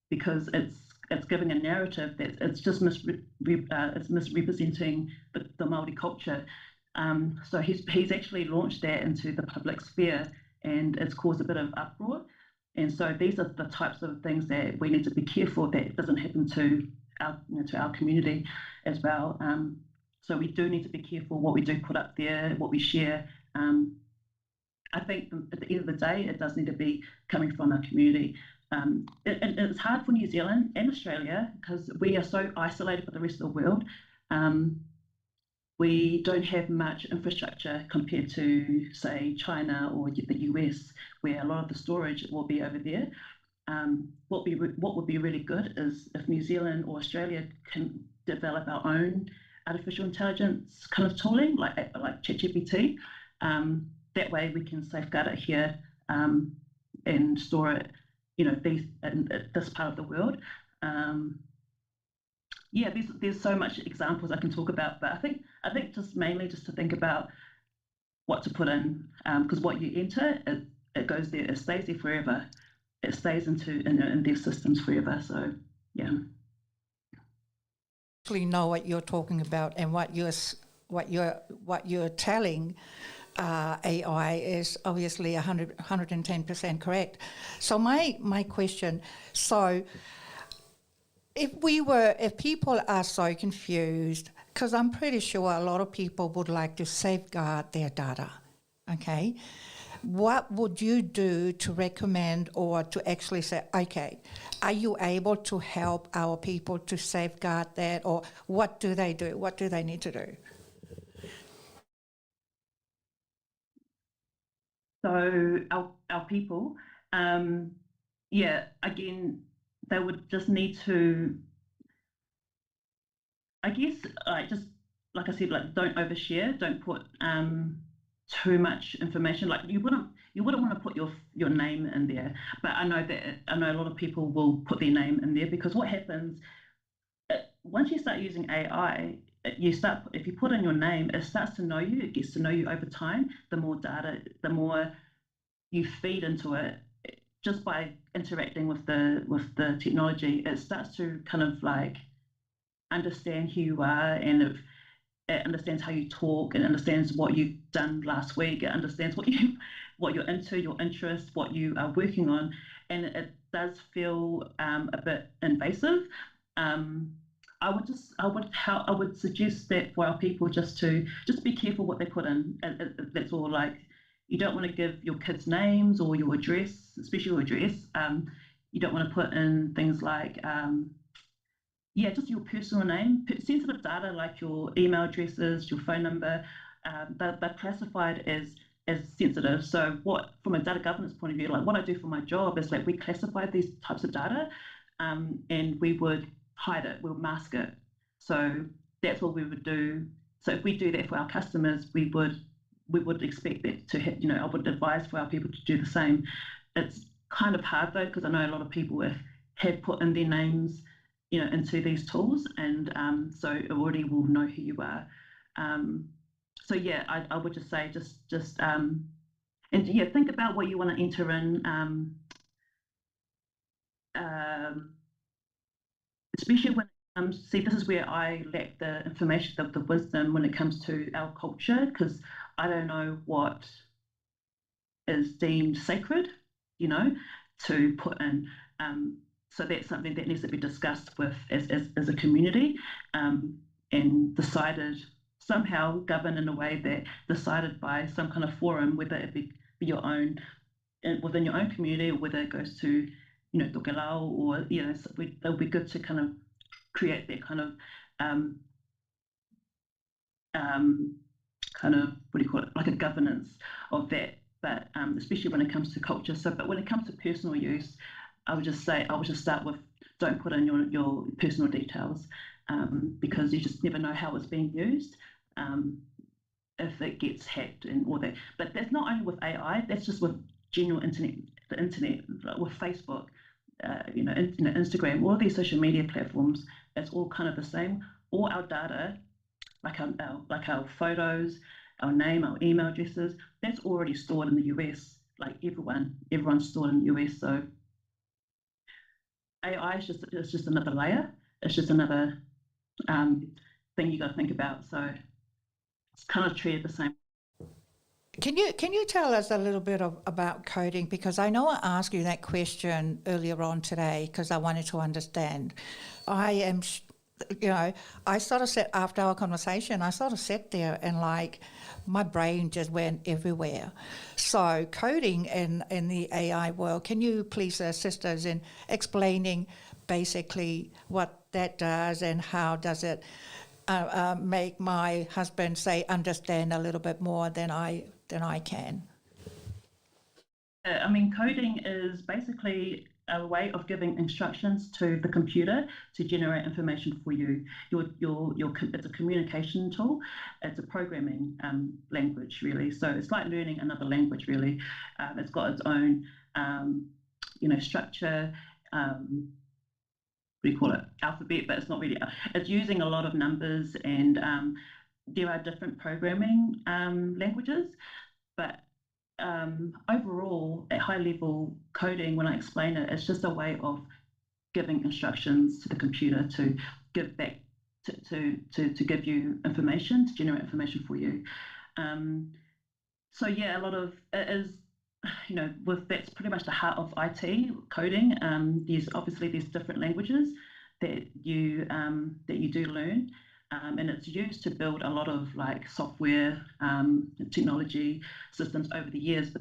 because it's giving a narrative that it's just it's misrepresenting the Māori culture. So he's actually launched that into the public sphere, and it's caused a bit of uproar. And so these are the types of things that we need to be careful that it doesn't happen to our community as well. So we do need to be careful what we do put up there, what we share. I think at the end of the day, it does need to be coming from our community. It's hard for New Zealand and Australia because we are so isolated from the rest of the world. We don't have much infrastructure compared to, say, China or the US, where a lot of the storage will be over there. What would be really good is if New Zealand or Australia can develop our own artificial intelligence kind of tooling, like ChatGPT. That way we can safeguard it here and store it, in this part of the world. Yeah, there's so much examples I can talk about, but I think just mainly just to think about what to put in, because what you enter, it goes there, it stays there forever. It stays in their systems forever. So yeah.
Actually know what you're talking about, and what you're telling AI is obviously 110% correct. So my question, so if people are so confused, because I'm pretty sure a lot of people would like to safeguard their data, okay? What would you do to recommend or to actually say, okay, are you able to help our people to safeguard that, or what do they do? What do they need to do?
So our people, again, they would just need to, I guess, just like I said, don't overshare, don't put too much information. Like you wouldn't want to put your name in there, but I know a lot of people will put their name in there, because what happens once you start using AI, if you put in your name, it starts to know you. It gets to know you over time. The more data, the more you feed into it, just by interacting with the technology, it starts to kind of like understand who you are, and it understands how you talk, and understands what you've done last week. It understands what you're into, your interests, what you are working on, and it does feel a bit invasive. I would suggest that for our people just be careful what they put in. That's all. Like, you don't want to give your kids names or your address, especially your address. You don't want to put in things like just your personal name. Sensitive data like your email addresses, your phone number, they're classified as sensitive. So from a data governance point of view, like what I do for my job is like we classify these types of data, and we would hide it, we'll mask it. So that's what we would do. So if we do that for our customers, we would expect that to hit, I would advise for our people to do the same. It's kind of hard though, because I know a lot of people have put in their names, into these tools, and so it already will know who you are. So yeah, I would just say think about what you want to enter in, especially when it comes, this is where I lack the information, the wisdom when it comes to our culture, because I don't know what is deemed sacred, to put in. So that's something that needs to be discussed with as a community, and decided, somehow governed in a way that decided by some kind of forum, whether it be your own, within your own community, or whether it goes to, Tokelau, or, so it'll be good to kind of create that kind of, what do you call it, like a governance of that. But especially when it comes to culture. But when it comes to personal use, I would just start with, don't put in your personal details, because you just never know how it's being used. If it gets hacked and all that. But that's not only with AI, that's just with general internet, the internet, like with Facebook, Instagram, all these social media platforms, it's all kind of the same. All our data, like our photos, our name, our email addresses, that's already stored in the US. Like everyone's stored in the US. So AI is just another layer. It's just another thing you got to think about. So it's kind of treated the same.
Can you tell us a little bit about coding? Because I know I asked you that question earlier on today because I wanted to understand. I sort of sat, after our conversation, I sort of sat there and like my brain just went everywhere. So coding in the AI world, can you please assist us in explaining basically what that does and how does it make my husband, say, understand a little bit more than I can?
Coding is basically a way of giving instructions to the computer to generate information for you. It's a communication tool. It's a programming language, really. So it's like learning another language, really. It's got its own, structure. We call it alphabet, but it's not really. It's using a lot of numbers, and there are different programming languages. But overall, at high level coding, when I explain it, it's just a way of giving instructions to the computer to give back to give you information, to generate information for you. So yeah, a lot of it is. That's pretty much the heart of IT coding. There's different languages that you do learn, and it's used to build a lot of like software, technology systems over the years.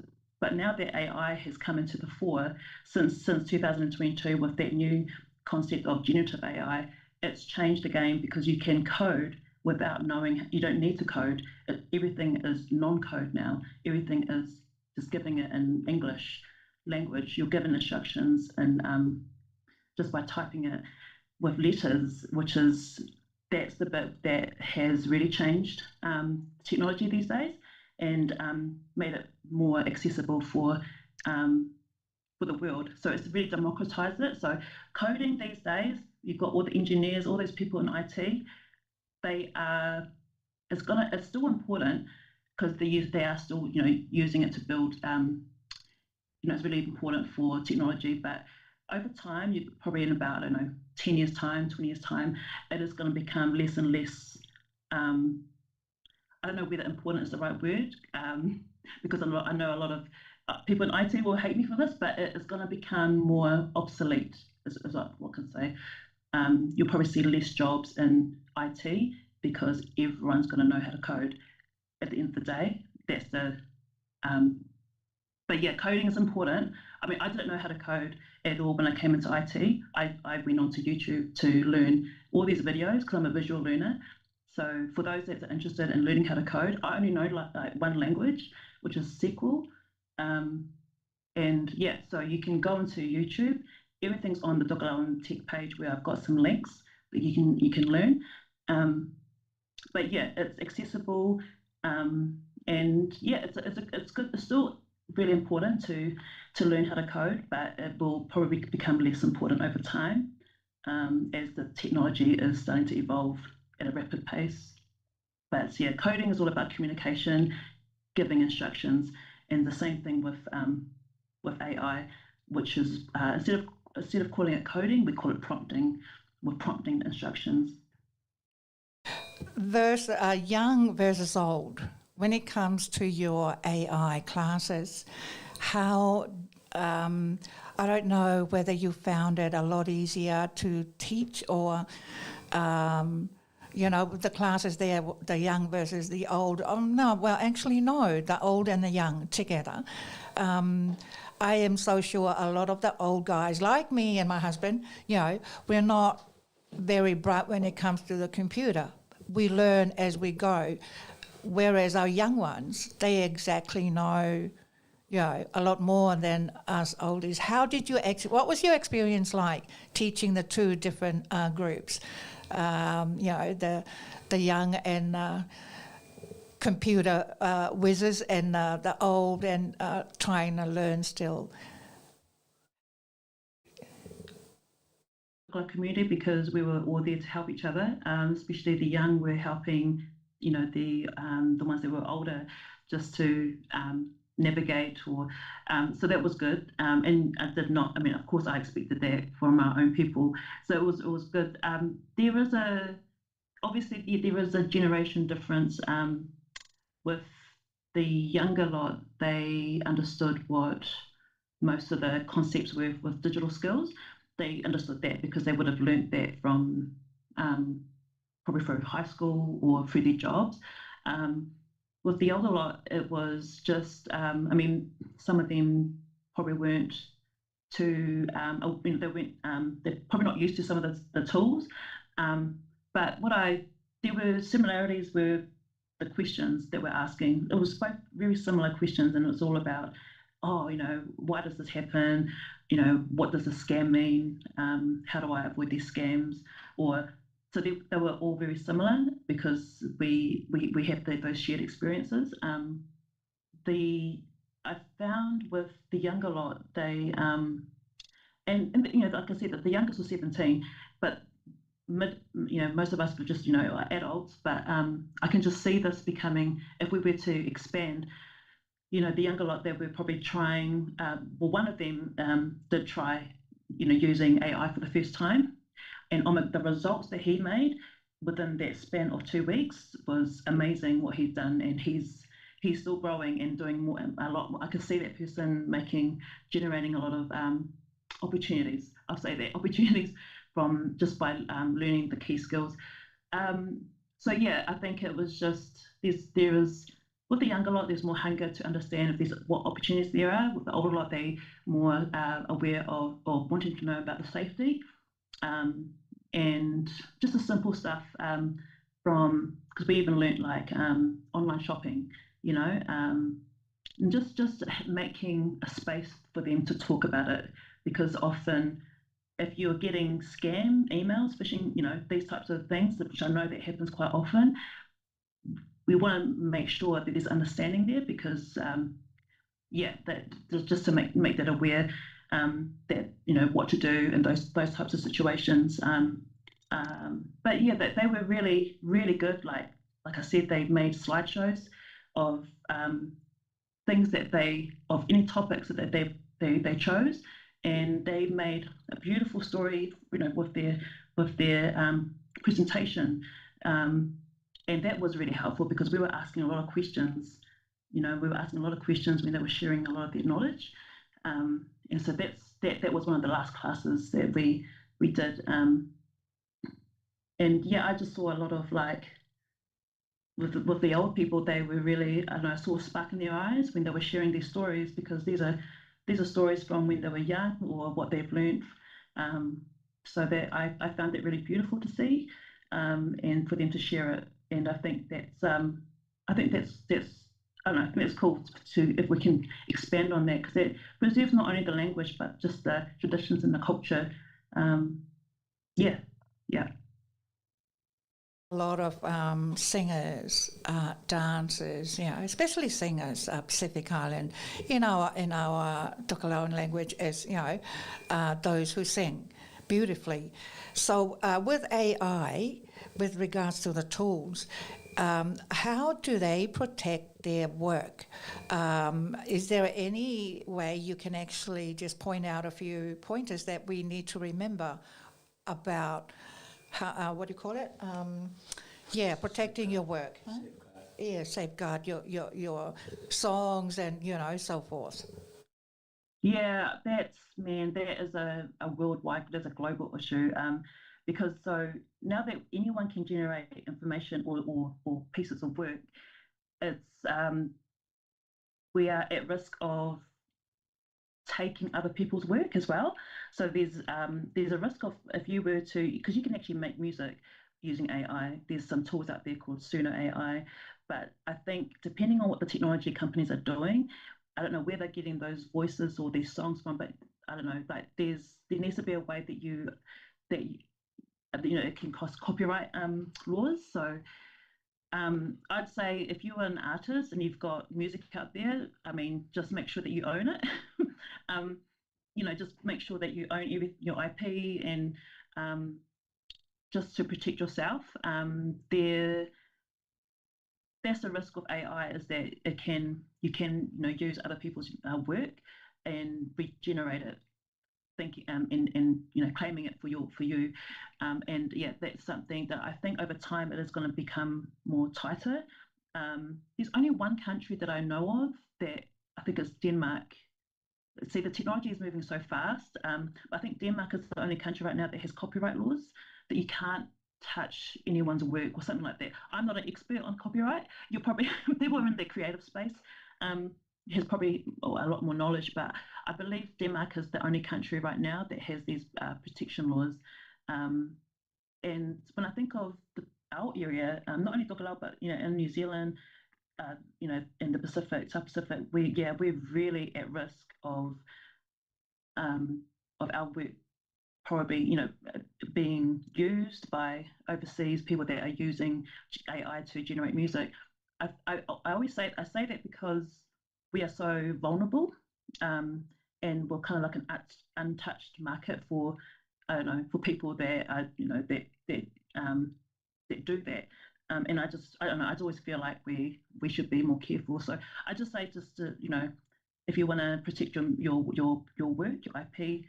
But now that AI has come into the fore since 2022 with that new concept of generative AI, it's changed the game because you can code without knowing. You don't need to code. Everything is non-code now. Everything is just giving it in English language. You're given instructions, and just by typing it with letters, that's the bit that has really changed technology these days, and made it more accessible for the world. So it's really democratized it. So coding these days, you've got all the engineers, all those people in IT. It's still important, because they are still, using it to build. It's really important for technology. But over time, you probably in about 10 years time, 20 years time, it is going to become less and less. I don't know whether important is the right word, because I know a lot of people in IT will hate me for this, but it is going to become more obsolete. Is what I can say. You'll probably see less jobs in IT because everyone's going to know how to code. At the end of the day, that's the. But yeah, coding is important. I didn't know how to code at all when I came into IT. I went onto YouTube to learn all these videos because I'm a visual learner. So for those that are interested in learning how to code, I only know like one language, which is SQL. And yeah, so you can go into YouTube. Everything's on the Tokelauan tech page where I've got some links that you can learn. But yeah, it's accessible. And yeah, it's good. It's still really important to learn how to code, but it will probably become less important over time as the technology is starting to evolve at a rapid pace. But yeah, coding is all about communication, giving instructions, and the same thing with AI, which is instead of calling it coding, we call it prompting. We're prompting instructions.
There's young versus old. When it comes to your AI classes, how, I don't know whether you found it a lot easier to teach or, the classes there, the young versus the old. Oh, no, well, actually, no, the old and the young together. I am so sure a lot of the old guys, like me and my husband, we're not very bright when it comes to the computer. We learn as we go. Whereas our young ones, they exactly know, a lot more than us oldies. How did you what was your experience like teaching the two different groups? The young and computer whizzes and the old and trying to learn still.
Community, because we were all there to help each other, especially the young were helping, the ones that were older, just to navigate or so that was good. And I did not, of course I expected that from our own people, so it was good. There is a generation difference with the younger lot. They understood what most of the concepts were with digital skills. They understood that because they would have learnt that from probably through high school or through their jobs. With the older lot, it was just, some of them probably weren't too, they're probably not used to some of the tools. But there were similarities with the questions that we're asking. It was both very similar questions, and it was all about, why does this happen? What does a scam mean? How do I avoid these scams? So they were all very similar because we have those shared experiences. I found with the younger lot, they and like I said, that the youngest was 17, but most of us were just adults. But I can just see this becoming, if we were to expand. The younger lot, they were probably trying, one of them did try, using AI for the first time. And the results that he made within that span of 2 weeks was amazing what he's done. And he's still growing and doing a lot more. I could see that person generating a lot of opportunities. I'll say that, opportunities from just by learning the key skills. So yeah, I think it was just, there is, with the younger lot, there's more hunger to understand what opportunities there are. With the older lot, they more aware of wanting to know about the safety, and just the simple stuff because we even learnt like online shopping, and just making a space for them to talk about it, because often if you're getting scam emails, phishing, these types of things, which I know that happens quite often, we want to make sure that there's understanding there, because that just to make that aware, that what to do in those types of situations. But yeah, they were really, really good. Like I said, they made slideshows of things of any topics that they chose, and they made a beautiful story, with their presentation. And that was really helpful because we were asking a lot of questions. We were asking a lot of questions when they were sharing a lot of their knowledge. And so that was one of the last classes that we did. And yeah, I just saw a lot of with the old people, they were really, I saw a spark in their eyes when they were sharing their stories, because these are stories from when they were young or what they've learned. So that I found that really beautiful to see, and for them to share it. And I think that's I think that's cool if we can expand on that, because it preserves not only the language but just the traditions and the culture.
A lot of singers, dancers, especially singers, Pacific Island, in our Tokelauan language, as those who sing beautifully. So with AI, with regards to the tools, how do they protect their work? Is there any way you can actually just point out a few pointers that we need to remember about how, what do you call it? Protecting your work. Huh? Safeguard your songs and so forth.
Yeah, that is a worldwide, there's a global issue, because so now that anyone can generate information or pieces of work, it's we are at risk of taking other people's work as well. So there's a risk of, if you were to, because you can actually make music using AI. There's some tools out there called Suno AI, but I think depending on what the technology companies are doing, I don't know where they're getting those voices or these songs from, but I don't know, like there needs to be a way that it can cost copyright laws. So I'd say if you're an artist and you've got music out there, I mean, just make sure that you own it. Just make sure that you own your IP, and just to protect yourself. That's the risk of AI, is that you can use other people's work and regenerate it, thinking and claiming it for you, and yeah, that's something that I think over time it is going to become more tighter. There's only one country that I know of that, I think it's Denmark. See, the technology is moving so fast. I think Denmark is the only country right now that has copyright laws that you can't touch anyone's work or something like that. I'm not an expert on copyright. You're probably people in the creative space has probably a lot more knowledge, but I believe Denmark is the only country right now that has these protection laws. And when I think of our area, not only Tokelau, but in New Zealand, in the Pacific, South Pacific, we're really at risk of our work probably being used by overseas people that are using AI to generate music. I always say that because we are so vulnerable, and we're kind of like an untouched market for people that are that do that. And I don't know, I always feel like we should be more careful. So I just say to if you want to protect your work, your IP,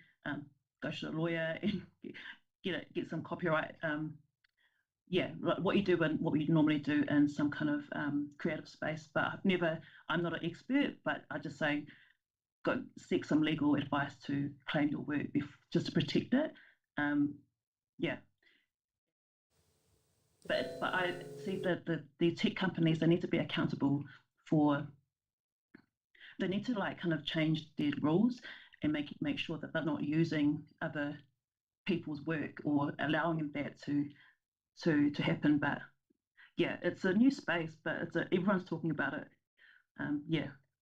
go to a lawyer and get some copyright. Like what you do and what we normally do in some kind of creative space. But I'm not an expert, but I just say seek some legal advice to claim your work just to protect it. But I see that the tech companies, they need to be accountable they need to kind of change their rules and make sure that they're not using other people's work or allowing that to happen. But yeah, it's a new space, but everyone's talking about it.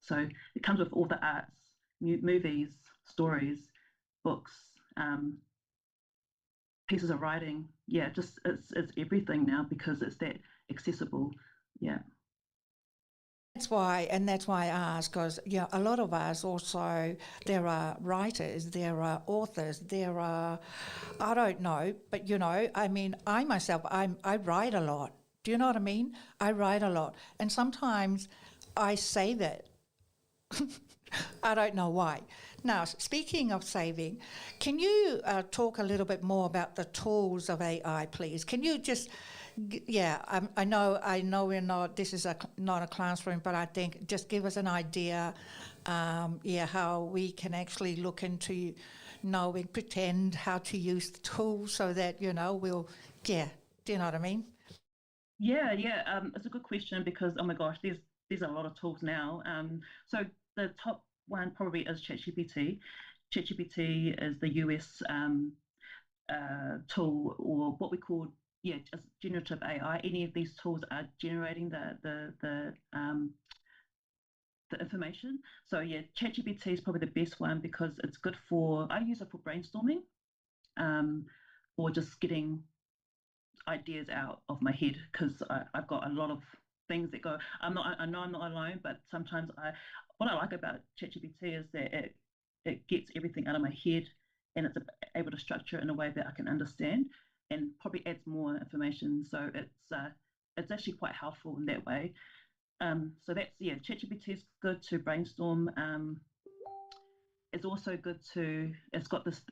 So it comes with all the arts, movies, stories, books, pieces of writing. Yeah, just it's everything now because it's that accessible. Yeah.
That's why I ask, because a lot of us also, there are writers, there are authors, there are, I don't know, but I mean, I myself, I write a lot. Do you know what I mean? I write a lot, and sometimes I save it. I don't know why. Now, speaking of saving, can you talk a little bit more about the tools of AI, please? Can you just... Yeah, I know we're not, this is not a classroom, but I think just give us an idea, how we can actually look into knowing, pretend how to use the tools so that, do you know what I mean?
Yeah, it's a good question because, oh my gosh, there's a lot of tools now. So the top one probably is ChatGPT. ChatGPT is the US tool, or what we call just generative AI. Any of these tools are generating the information. So ChatGPT is probably the best one because it's good I use it for brainstorming, or just getting ideas out of my head, because I've got a lot of things that go. I know I'm not alone, but sometimes what I like about ChatGPT is that it gets everything out of my head, and it's able to structure it in a way that I can understand, and probably adds more information. So it's actually quite helpful in that way. So that's ChatGPT is good to brainstorm. It's also good it's got this.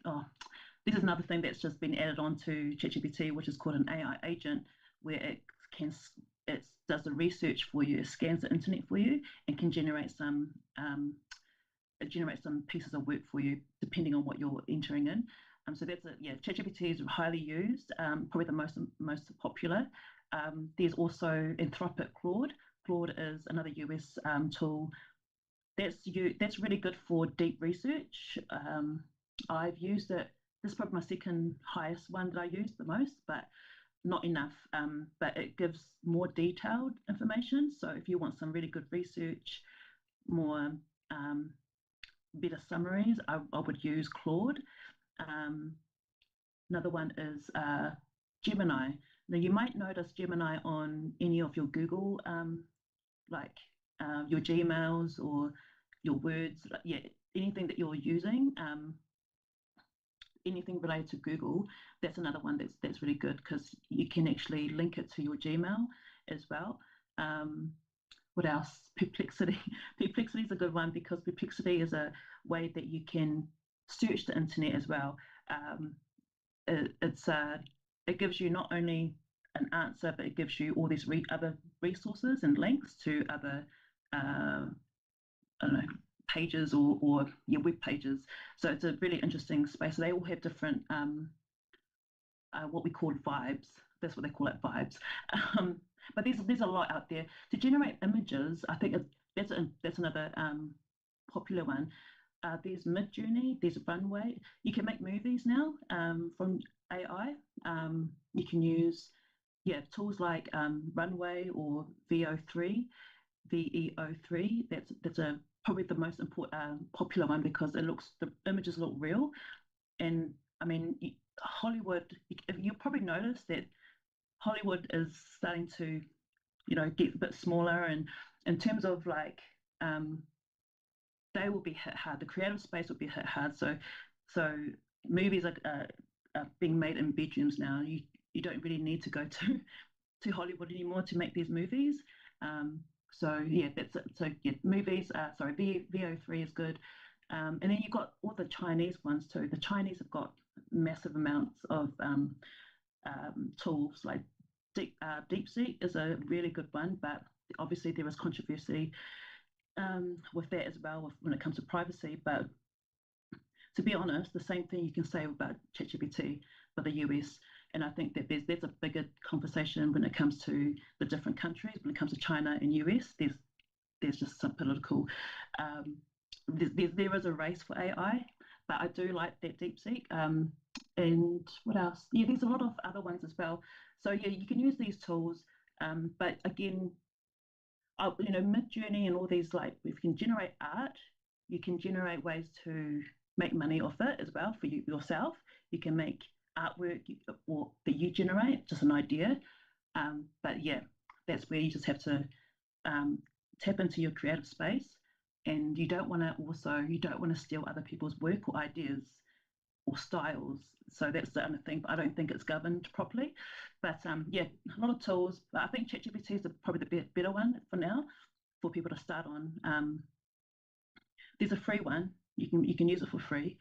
This is another thing that's just been added on to ChatGPT, which is called an AI agent, where it does the research for you, it scans the internet for you, and can generate some pieces of work for you depending on what you're entering in. So that's ChatGPT is highly used, probably the most popular. There's also Anthropic Claude. Claude is another US tool that's really good for deep research. I've used it. This is probably my second highest one that I use the most, but not enough. But it gives more detailed information. So if you want some really good research, more better summaries, I would use Claude. Another one is Gemini. Now you might notice Gemini on any of your Google, your Gmails or your words, anything that you're using, anything related to Google. That's another one that's really good because you can actually link it to your Gmail as well. What else? Perplexity. Perplexity is a good one because Perplexity is a way that you can search the internet as well. It gives you not only an answer, but it gives you all these other resources and links to other, I don't know, pages or your web pages. So it's a really interesting space. They all have different, what we call vibes. That's what they call it, vibes. But there's a lot out there to generate images. I think that's another popular one. There's Midjourney, there's Runway. You can make movies now from AI. You can use tools like Runway or VO3. That's probably the most popular one because the images look real. And I mean, Hollywood. You'll probably notice that Hollywood is starting to, get a bit smaller, and in terms of they will be hit hard. The creative space will be hit hard. So movies are being made in bedrooms now. You don't really need to go to Hollywood anymore to make these movies. So that's it. So movies. VO3 is good. And then you've got all the Chinese ones too. The Chinese have got massive amounts of tools like DeepSeek is a really good one, but obviously there is controversy with that as well when it comes to privacy. But to be honest, the same thing you can say about ChatGPT for the US. And I think that there's a bigger conversation when it comes to the different countries. When it comes to China and US, there's just some political. There is a race for AI, but I do like that DeepSeek. And what else? Yeah, there's a lot of other ones as well. So you can use these tools, but again, Midjourney and all these, if you can generate art, you can generate ways to make money off it as well for yourself. You can make artwork or that you generate, just an idea. But that's where you just have to tap into your creative space, and you don't want to steal other people's work or ideas or styles. So that's the other thing. But I don't think it's governed properly. But a lot of tools. But I think ChatGPT is probably the better one for now for people to start on. There's a free one. You can use it for free.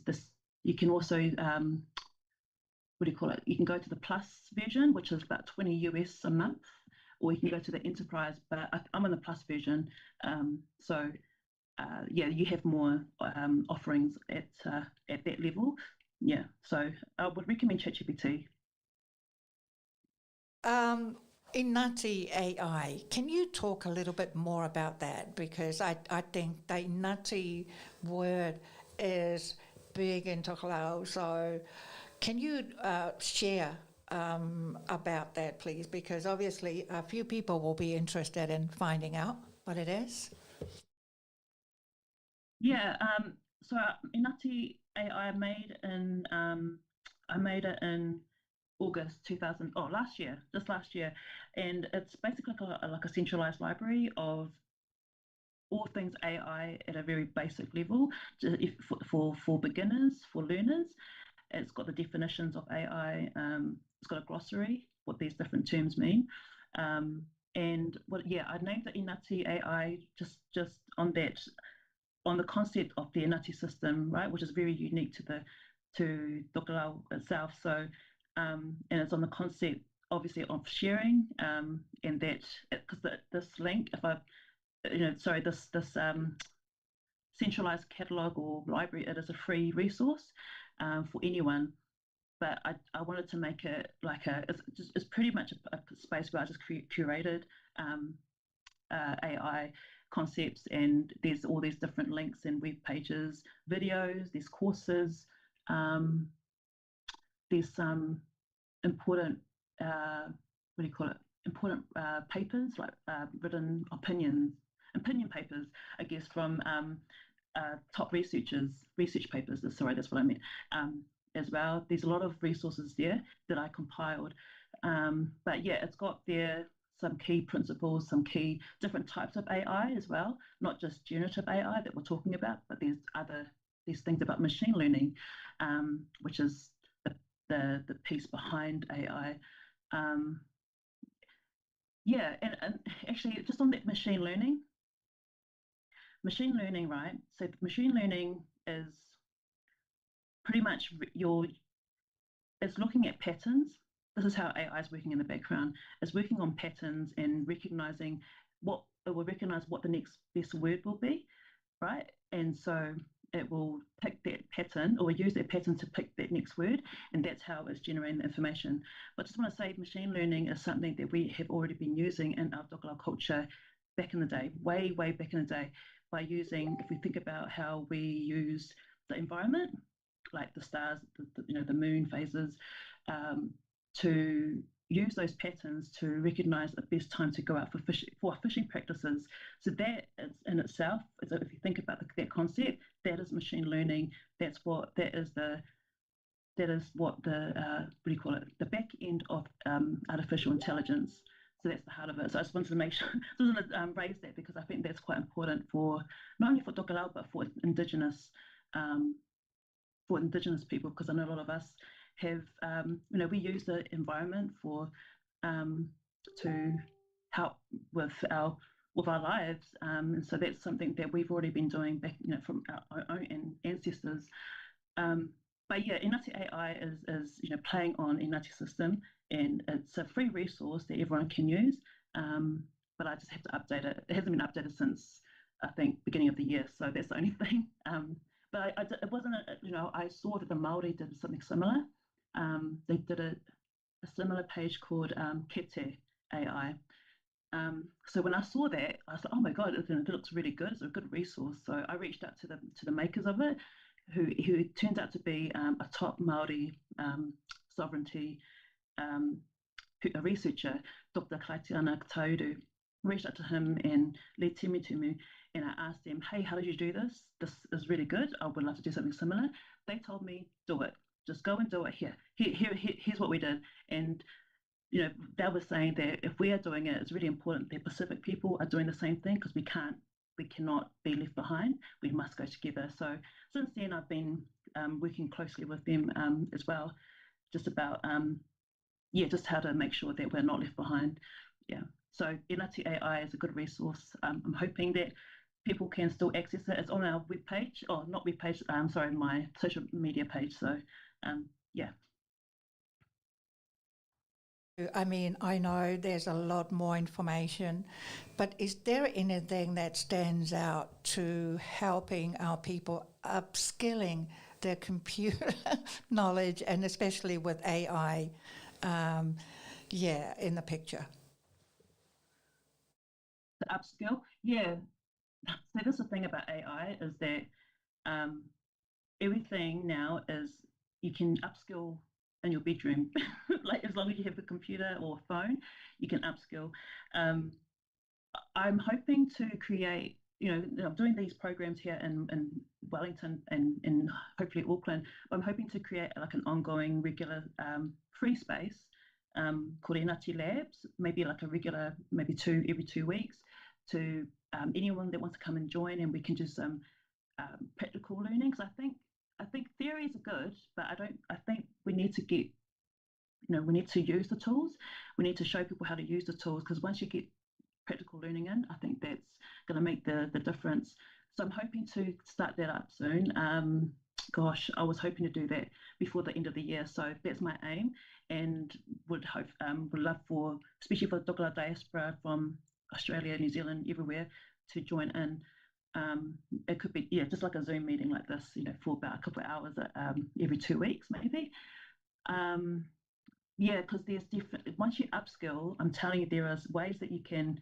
This. You can also what do you call it? You can go to the Plus version, which is about $20 US a month, or you can go to the Enterprise. But I'm on the Plus version, you have more offerings at that level. Yeah, so I would recommend ChatGPT.
In Nadi AI, can you talk a little bit more about that? Because I think the Nadi word is big in Tokelau. So can you share about that, please? Because obviously a few people will be interested in finding out what it is.
Yeah, so Nadi AI I made it in August last year, and it's basically like a centralized library of all things AI at a very basic level for beginners, for learners. It's got the definitions of AI. It's got a glossary, what these different terms mean, and I named it Nadi AI just on the concept of the Nadi system, right, which is very unique to Tokelau itself. So, and it's on the concept, obviously, of sharing, and that because this link, this centralized catalog or library, it is a free resource for anyone. But I wanted to make it it's pretty much a space where I just curated AI concepts, and there's all these different links and web pages, videos, there's courses, there's some important important papers, like written opinions opinion papers, I guess, from top research papers. Sorry, that's what I meant. As well, there's a lot of resources there that I compiled. But yeah, it's got there some key principles, some key different types of AI as well, not just generative AI that we're talking about, but there's things about machine learning, which is the piece behind AI. Yeah, and actually just on that machine learning, right? So machine learning is pretty much it's looking at patterns. This is how AI is working in the background. It's working on patterns and recognizing it will recognize what the next best word will be, right? And so it will pick that pattern or use that pattern to pick that next word, and that's how it's generating the information. But I just want to say machine learning is something that we have already been using in our Tokelau culture back in the day, way back in the day, by using, if we think about how we use the environment, like the stars, the moon phases, to use those patterns to recognize the best time to go out for fishing practices. So that is in itself, if you think about that concept, that is machine learning. That is what the what do you call it? The back end of artificial intelligence. So that's the heart of it. So I just wanted to make sure, I want to raise that because I think that's quite important for not only for Tokelau but for Indigenous people, because I know a lot of us have, we use the environment to help with our lives, and so that's something that we've already been doing back, from our own ancestors. But yeah, Inati AI is playing on Inati system, and it's a free resource that everyone can use. But I just have to update it. It hasn't been updated since I think beginning of the year, so that's the only thing. But it wasn't, I saw that the Māori did something similar. They did a similar page called Kete AI. So when I saw that, I was like, oh my God, it looks really good. It's a good resource. So I reached out to the makers of it, who turns out to be a top Māori sovereignty a researcher, Dr. Kaitiana Tauru. Reached out to him and Le Timutumu, and I asked them, hey, how did you do this? This is really good. I would love to do something similar. They told me, do it. Just go and do it here. Here's what we did. And they were saying that if we are doing it, it's really important that Pacific people are doing the same thing, because we cannot be left behind. We must go together. So since then, I've been working closely with them as well, just about just how to make sure that we're not left behind. Yeah. So Inati AI is a good resource. I'm hoping that people can still access it. It's on our webpage, or not webpage, sorry, my social media page. So yeah.
I mean, I know there's a lot more information, but is there anything that stands out to helping our people upskilling their computer knowledge, and especially with AI, in the picture?
The upskill, yeah. So this is the thing about AI, is that everything now is, you can upskill in your bedroom. Like, as long as you have a computer or a phone, you can upskill. I'm hoping to create, I'm doing these programs here in Wellington and hopefully Auckland. I'm hoping to create like an ongoing, regular free space called Inati Labs, maybe like a regular, maybe every 2 weeks, to anyone that wants to come and join, and we can do some practical learning. Because I think theories are good, but I think we need to get, we need to use the tools. We need to show people how to use the tools, because once you get practical learning in, I think that's going to make the difference. So I'm hoping to start that up soon. Gosh, I was hoping to do that before the end of the year. So that's my aim, and would love for, especially for the Tokelau diaspora from Australia, New Zealand, everywhere, to join in. It could be, just like a Zoom meeting like this, for about a couple of hours every 2 weeks, maybe. Because there's different. Once you upskill, I'm telling you, there are ways that you can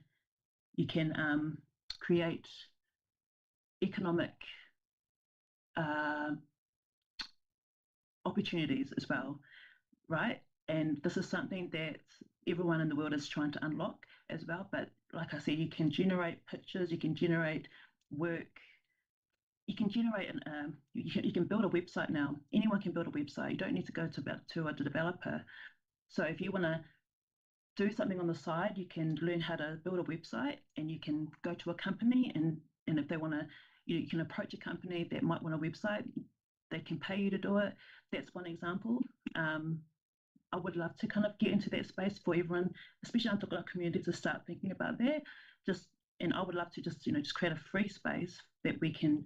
create economic opportunities as well, right? And this is something that everyone in the world is trying to unlock as well. But like I said, you can generate pictures, you can generate work, you can generate you can build a website now. Anyone can build a website. You don't need to go to a developer. So if you want to do something on the side, you can learn how to build a website, and you can go to a company, and if they want to, you can approach a company that might want a website. They can pay you to do it. That's one example. I would love to kind of get into that space for everyone, especially in the Tokelau community, to start thinking about that. And I would love to just create a free space that we can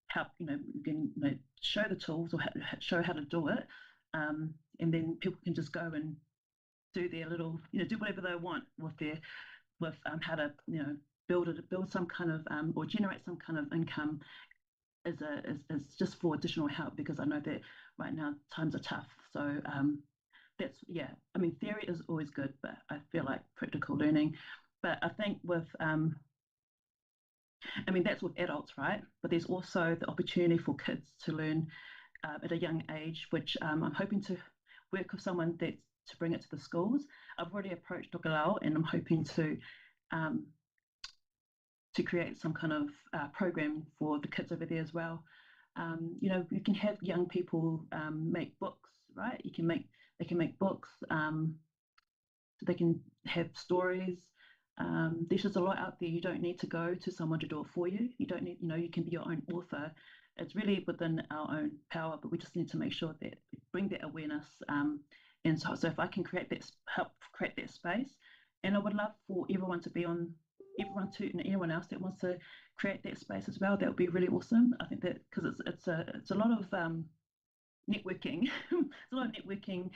help, we can show the tools or show how to do it, and then people can just go and do their little, do whatever they want with how to, build some kind of or generate some kind of income as just for additional help, because I know that right now times are tough. So that's, I mean, theory is always good, but I feel like practical learning. But I think with that's with adults, right? But there's also the opportunity for kids to learn at a young age, which I'm hoping to work with someone to bring it to the schools. I've already approached Tokelau, and I'm hoping to create some kind of program for the kids over there as well. You can have young people make books, right? They can make books, so they can have stories. There's just a lot out there. You don't need to go to someone to do it for you. You don't need, you can be your own author. It's really within our own power, but we just need to make sure that we bring that awareness. And so if I can help create that space, and I would love for everyone and anyone else that wants to create that space as well, that would be really awesome. I think that because it's a lot of networking, it's a lot of networking.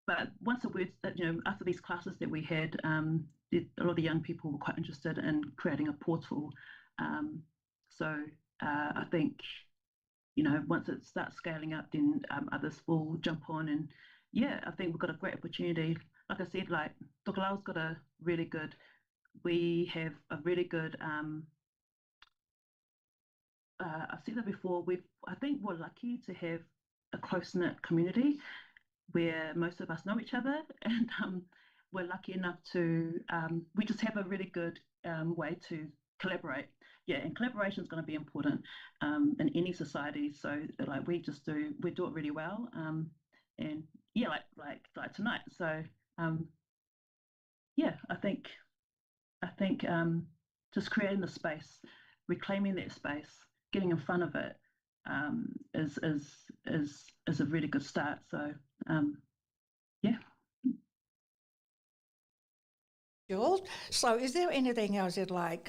But once the words that, after these classes that we had, a lot of the young people were quite interested in creating a portal. So I think, once it starts scaling up, then others will jump on. And I think we've got a great opportunity. Like I said, like Tokelau's got we have a really good, I've said that before, I think we're lucky to have a close-knit community where most of us know each other, and we're lucky enough to, we just have a really good way to collaborate. And collaboration is going to be important in any society. So like we do it really well, and like tonight. So I think just creating the space, reclaiming that space, getting in front of it is a really good start. So
Jules, so is there anything else you'd like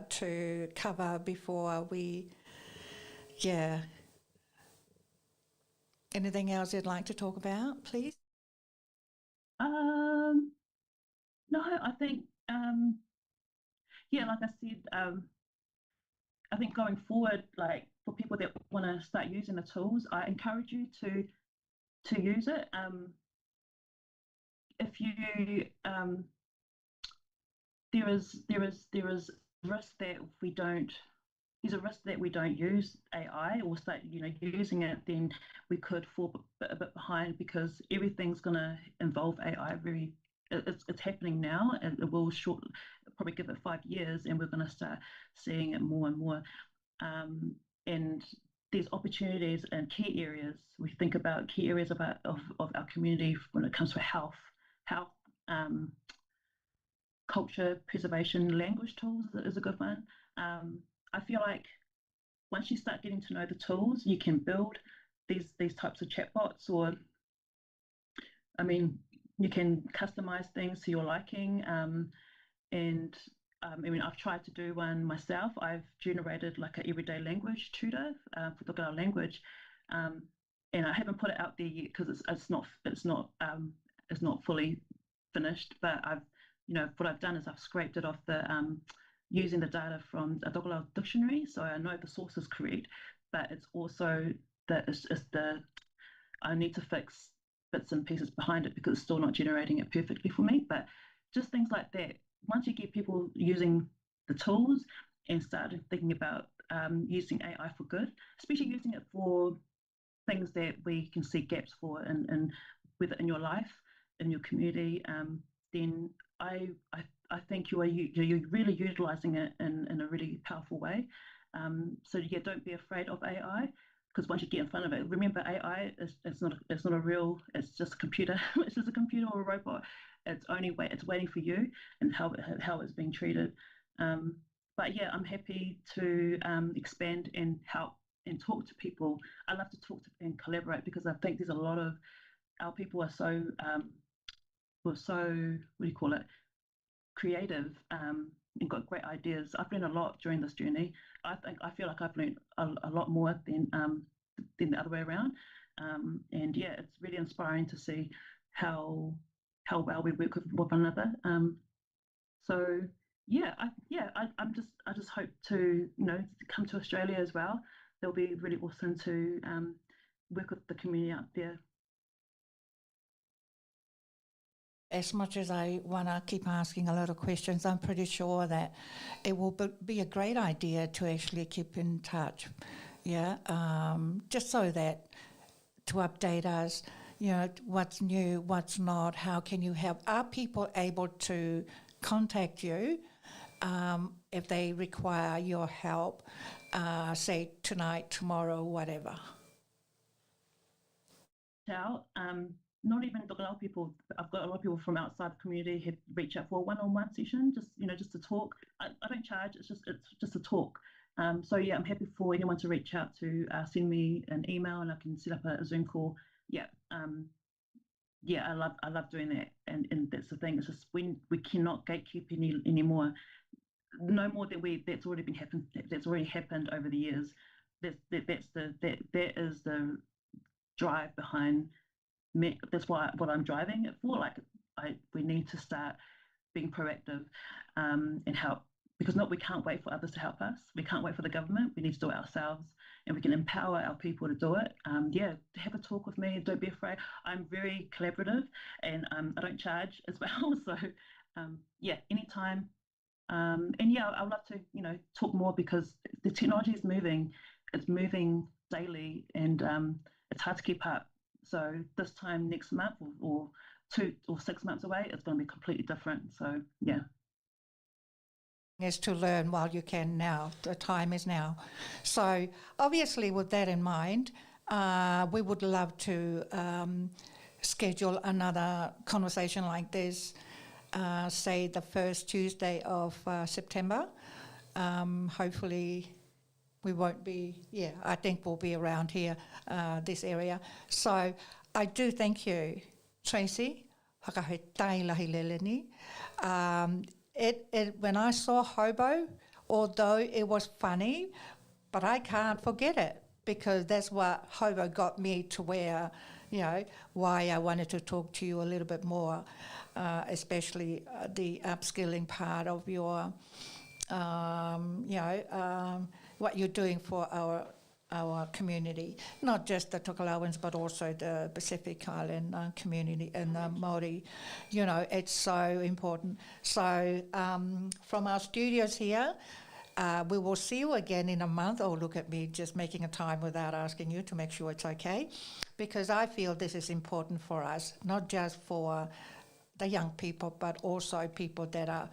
to cover before we, anything else you'd like to talk about, please?
No, I think, like I said, I think going forward, like for people that want to start using the tools, I encourage you to use it. If you there is risk that there's a risk that we don't use AI or start using it, then we could fall a bit behind, because everything's going to involve AI. It's happening now, and it will probably give it 5 years, and we're going to start seeing it more and more. And there's opportunities in key areas. We think about key areas of our community when it comes to health, culture preservation. Language tools is a good one. I feel like once you start getting to know the tools, you can build these types of chatbots, or you can customize things to your liking. And I've tried to do one myself. I've generated like an everyday language tutor for Tokelau language, and I haven't put it out there yet because it's not fully finished. But what I've done is I've scraped it off using the data from a Tokelau dictionary, so I know the source is correct. But it's also that I need to fix bits and pieces behind it because it's still not generating it perfectly for me. But just things like that. Once you get people using the tools and started thinking about using AI for good, especially using it for things that we can see gaps for, and whether in your life, in your community, then I think you're really utilising it in a really powerful way. So yeah, don't be afraid of AI, because once you get in front of it, remember AI it's not a real, it's just a computer. It's just a computer or a robot. It's waiting for you and how it's being treated. But yeah, I'm happy to expand and help and talk to people. I love to talk to and collaborate, because I think there's a lot of our people are so what do you call it, creative, and got great ideas. I've learned a lot during this journey. I feel like I've learned a lot more than the other way around. And yeah, it's really inspiring to see how well we work with one another. So yeah, I just hope to come to Australia as well. It'll be really awesome to work with the community out there.
As much as I want to keep asking a lot of questions, I'm pretty sure that it will be a great idea to actually keep in touch. Yeah, just so that to update us, what's new, what's not, how can you help? Are people able to contact you if they require your help, say tonight, tomorrow, whatever?
Not even Tokelau people. I've got a lot of people from outside the community who reach out for a one-on-one session, just to talk. I don't charge. It's just a talk. So yeah, I'm happy for anyone to reach out to send me an email, and I can set up a Zoom call. Yeah, I love doing that, and that's the thing. It's just when we cannot gatekeep anymore. No more that's already happened over the years. That is the drive behind me. That's what I'm driving it for. Like we need to start being proactive and help, because we can't wait for others to help us. We can't wait for the government. We need to do it ourselves, and we can empower our people to do it. Have a talk with me. Don't be afraid. I'm very collaborative, and I don't charge as well. So anytime. I'd love to talk more, because the technology is moving. It's moving daily, and it's hard to keep up. So this time next month, or 2 or 6 months away, it's going to be completely different. So yeah.
Is to learn while you can now. The time is now. So obviously, with that in mind, we would love to schedule another conversation like this, say the first Tuesday of September. Hopefully we won't be, I think we'll be around here, this area. So I do thank you, Tracy. When I saw Hobo, although it was funny, but I can't forget it, because that's what Hobo got me to where, why I wanted to talk to you a little bit more, especially the upskilling part of your, what you're doing for our community, not just the Tokelauans, but also the Pacific Island community and the Māori. It's so important. So from our studios here, we will see you again in a month. Oh, look at me just making a time without asking you to make sure it's okay, because I feel this is important for us, not just for the young people, but also people that are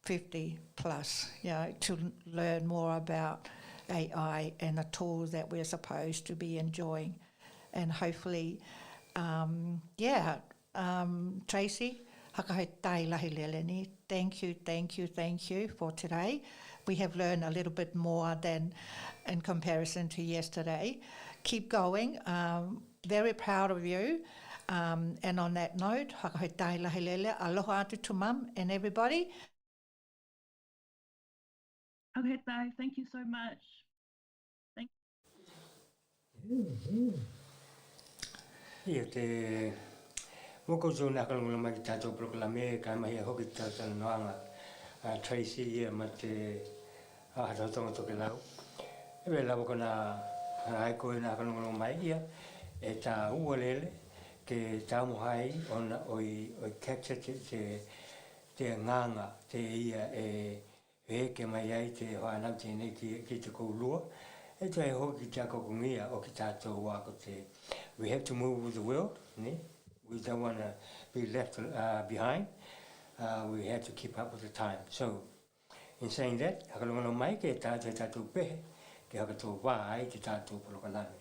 50 plus, to learn more about AI and the tools that we're supposed to be enjoying. And hopefully, Tracy, thank you for today. We have learned a little bit more than in comparison to yesterday. Keep going. Very proud of you. And on that note, aloha atu to Mum and everybody.
Okay, thank you so much. Thank you.
Ia te moko so na kalunga mai tato proklame ka mai hoki tata noanga Tracy ia mate tonga Tokelau. Ebe la kona ai ko na kalunga mai ia e ta uolele ke ta mo hai ona oi capture te nganga te ia ke mai ai te hoana te nei ki te koulua. E te hoki te ako kungia o ki tātou wako te. We have to move with the world, ne? We don't want to be left behind. We have to keep up with the time. So, in saying that, hakalongono mai ke tātou pehe, ke hakato wāi te tātou polokalame.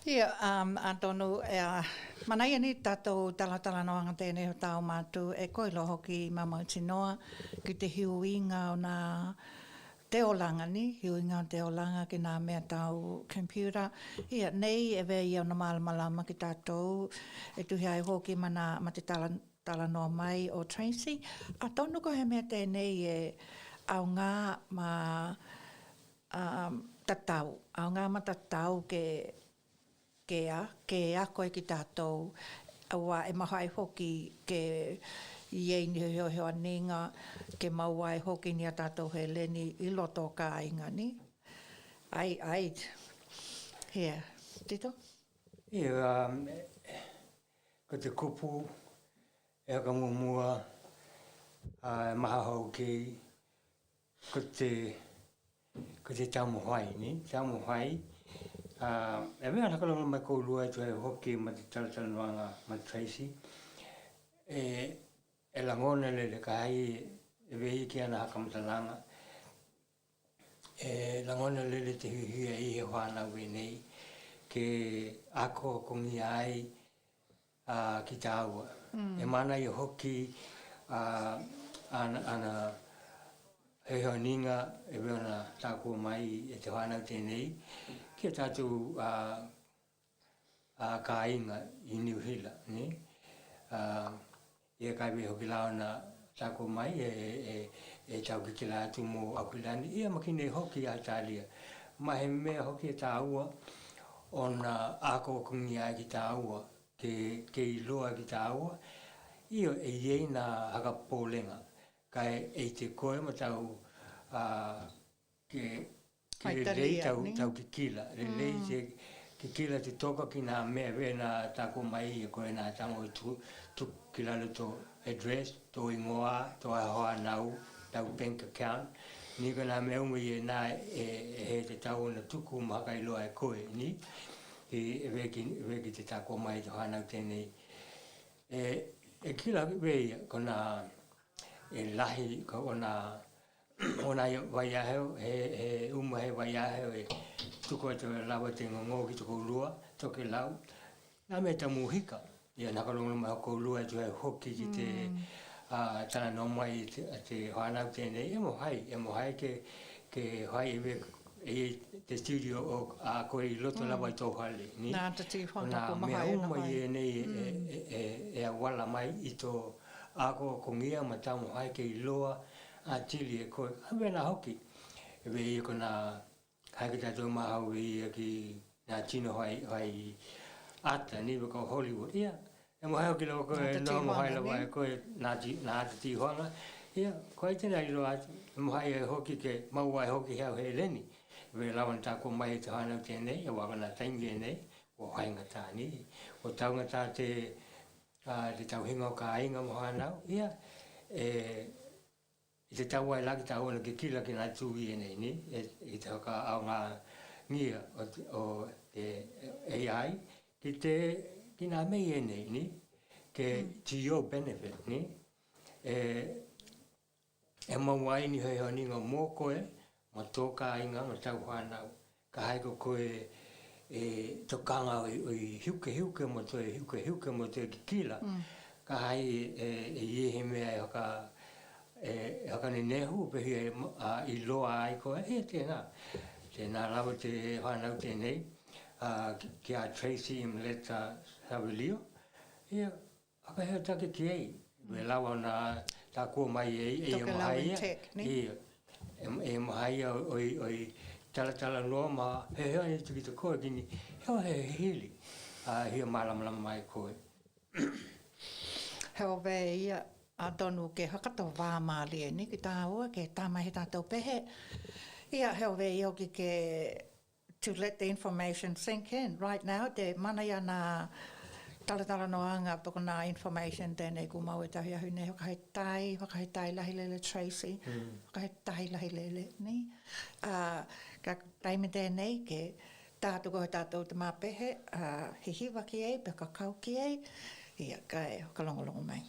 Ia, Antonu, manai ni tātou talatala noanga tēnei ho tāu mātu e koilo hoki mama utinoa ki te hiuinga o nā teolanga ni, hiuinga o teolanga ki nā mea tāu computer. Ia, nei e vei au na malamalama ki tātou e tuhi ai hoki mana ma te tala noa mai o Tracy. A tonu ko he mea tēnei e au ngā ma tatau, au ngā ma tatau ke a koe ki tātou awa e maha ai hoki ke iei ni heo aninga ke maua ai hoki ni a tātou he leni i loto ka inga ni. Ai, here, tito?
Ia, ko te kupu e haka mua maha hau ki ko te taumuhai ni, taumuhai. E mea nakalonga mai kou lua e tu e hoki ma te talatala noanga ma Tracy. E langona le ka hai e vehi ki ana haka matalanga. E langona le te huhia i he whānau e nei ke ako kongi ai ki tā aua. E mana i hoki ana heo ninga e weona tākua mai e te whānau tēnei. Kia tātou ka inga i New Hila, ne? Ia kai we hoki laona tākua mai e tau ki la atu mō Auckland. Ia makine hoki a Italia. Ma he mea hoki e tā aua o nā ako kungi ai ki tā aua, ke i loa ki tā aua. Ia e iei nā haka pōlenga. Kai e te koe ma tau ke lei tau ki kila. Lei ki kila te toka ki nā mea vea nā tāko mai e koe nā tango i tu ki lalo tō address, tō ingoa, tō ahoa nau, tau bank account. Ni kana me umu e nā he te tau na tuku maka I loa e koe ni. E veki te tako mai te whanau tēnei. E kila wei kona e lahi kona vai aheo, he uma he vai aheo e tuku te lawa te ngongo ki tuku lua, Tokelau. Nā me tamu hika. Ia nakalonga mai hoko lua e tu hei hoki ki te tana no mai te whanau tēnei. E mo hai ke hai e te studio o a koe I loto lawa I tō hale.
Nā te ti whangako
Nā mea uma I nei e wala mai I tō ako kongia ma tamu hai ke I loa a tili e koe. Hawe nā hoki. E wei I kona hai ke tātou mahau I ki nā tino hai ata ni wako Hollywood. Ia. E mo hai hoki lawa koe no mo hai lawa e koe nā te tihuanga. Ia. Koe tēnā I loa atu. E mo hai e hoki ke maua e hoki heo he leni. Ve lawan tako mai te hanau tēnei, e wakana taingi e nei, o hainga tā ni. O taunga tā te tauhinga o ka ainga mo hanau, ia, I te tau ai laki tau ana ke kila ki nā tūhi e nei ni, I te haka au ngā ngia o te AI, ki nā mei e nei ni, ke to your benefit ni, e mawai ni hei honi ngā mō koe, ma tō ka inga, ma tau whanau, ka hai ko koe tō kanga o I hiuke mo tō hiuke mo tō ki kila, ka hai e iehe mea e haka ni nehu, pehi I loa ai koe, tēnā lawa te whanau tēnei, ki a Tracy Mleta Savilio, haka heo take ki ei, me lawa nā tā kua mai e
Tokelauan tech, ni?
E mahai oi tala noa ma he hea ni tuki te koe kini heo he hili hia malamala mai koe.
Heo vei ia a tonu ke hakato wāmali e ni ki tā ua ke tāma he tātou pehe. Ia heo vei o ki ke to let the information sink in right now. Te mana ia nā talatala noanga poko nā information tēnei ku mau e tahi ahu nei whakahei tai lahi lele Tracy, whakahei tai lahi lele ni. Ka taime tēnei ke tātuko he tātou te māpehe, hihiwa ki ei, pe kakau ki ei, ia kai kalongolongo mai.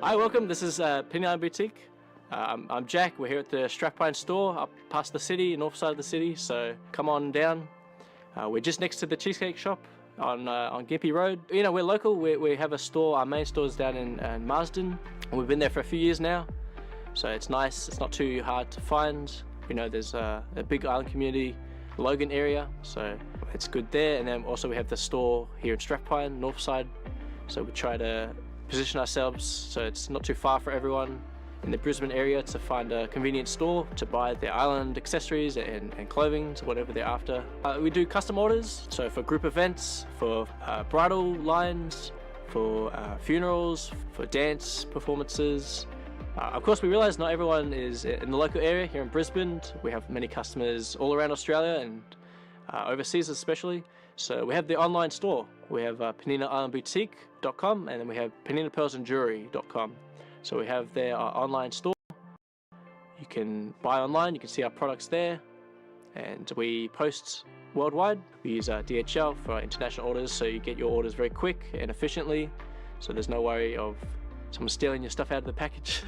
Hi, welcome. This is Tokelauan Boutique. I'm Jack. We're here at the Strathpine store up past the city, north side of the city, so come on down. We're just next to the cheesecake shop on Gympie Road. You know, we're local. We have a store. Our main store is down in Marsden, and we've been there for a few years now, so it's nice. It's not too hard to find. You know, there's a big island community, Logan area, so it's good there. And then also we have the store here in Strathpine, north side, so we try to position ourselves so it's not too far for everyone in the Brisbane area to find a convenient store to buy their island accessories and clothing, so whatever they're after. We do custom orders, so for group events, for bridal lines, for funerals, for dance performances. Of course, we realise not everyone is in the local area here in Brisbane. We have many customers all around Australia and overseas especially. So we have the online store. We have PeninaIslandBoutique.com, and then we have PeninaPearlsandJewelry.com. So we have their online store. You can buy online, you can see our products there, and we post worldwide. We use DHL for our international orders, so you get your orders very quick and efficiently, so there's no worry of someone stealing your stuff out of the package.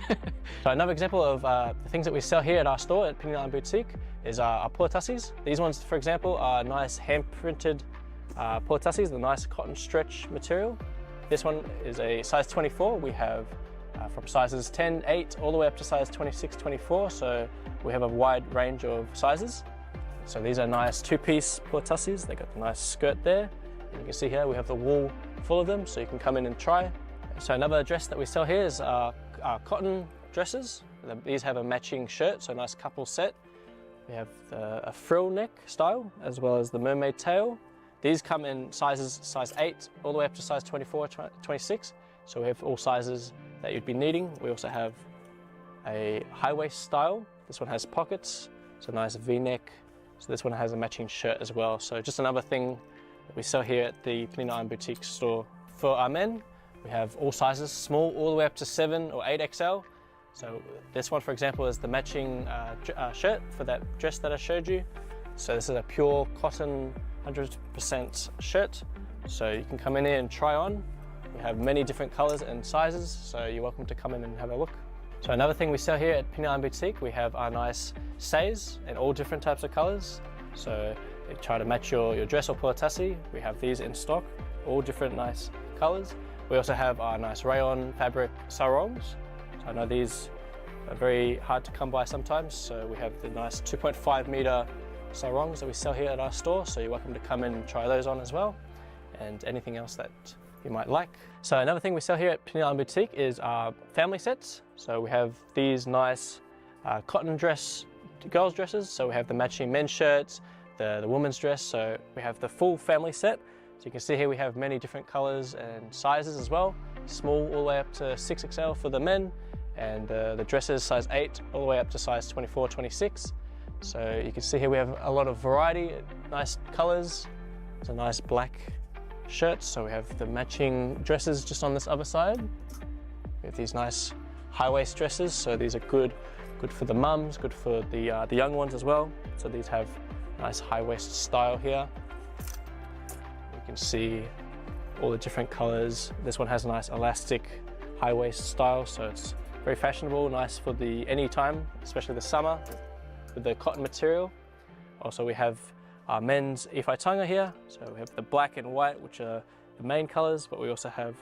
So another example of the things that we sell here at our store at Tokelauan Boutique is our puatassis. These ones, for example, are nice hand-printed puatassis, the nice cotton stretch material. This one is a size 24. We have from sizes 10, 8, all the way up to size 26, 24, so we have a wide range of sizes. So these are nice two-piece puatassis. They got the nice skirt there. And you can see here we have the wool full of them, so you can come in and try. So another dress that we sell here is our cotton dresses. These have a matching shirt, so a nice couple set. We have a frill neck style, as well as the mermaid tail. These come in sizes size 8 all the way up to size 24, 26. So we have all sizes that you'd be needing. We also have a high waist style. This one has pockets, so a nice V-neck. So this one has a matching shirt as well. So just another thing that we sell here at the Tokelauan Boutique store. For our men, we have all sizes, small all the way up to 7 or 8XL. So this one, for example, is the matching shirt for that dress that I showed you. So this is a pure cotton 100% shirt. So you can come in here and try on. We have many different colors and sizes, so you're welcome to come in and have a look. So another thing we sell here at Tokelauan Boutique, we have our nice stays in all different types of colors. So you try to match your dress or puatassi. We have these in stock, all different nice colors. We also have our nice rayon fabric sarongs. So I know these are very hard to come by sometimes, so we have the nice 2.5 meter sarongs that we sell here at our store, so you're welcome to come in and try those on as well, and anything else that you might like. So another thing we sell here at Tokelauan Boutique is our family sets. So we have these nice cotton dress, girls dresses. So we have the matching men's shirts, the woman's dress. So we have the full family set. So you can see here we have many different colors and sizes as well. Small all the way up to 6XL for the men, and the dresses size 8 all the way up to size 24, 26. So you can see here we have a lot of variety, nice colors. It's a nice black shirts, so we have the matching dresses just on this other side. We have these nice high waist dresses, so these are good for the mums, good for the young ones as well. So these have nice high waist style here. You can see all the different colors. This one has a nice elastic high waist style, so it's very fashionable, nice for any time, especially the summer, with the cotton material. Also we have our men's iwhaitanga here, so we have the black and white, which are the main colors, but we also have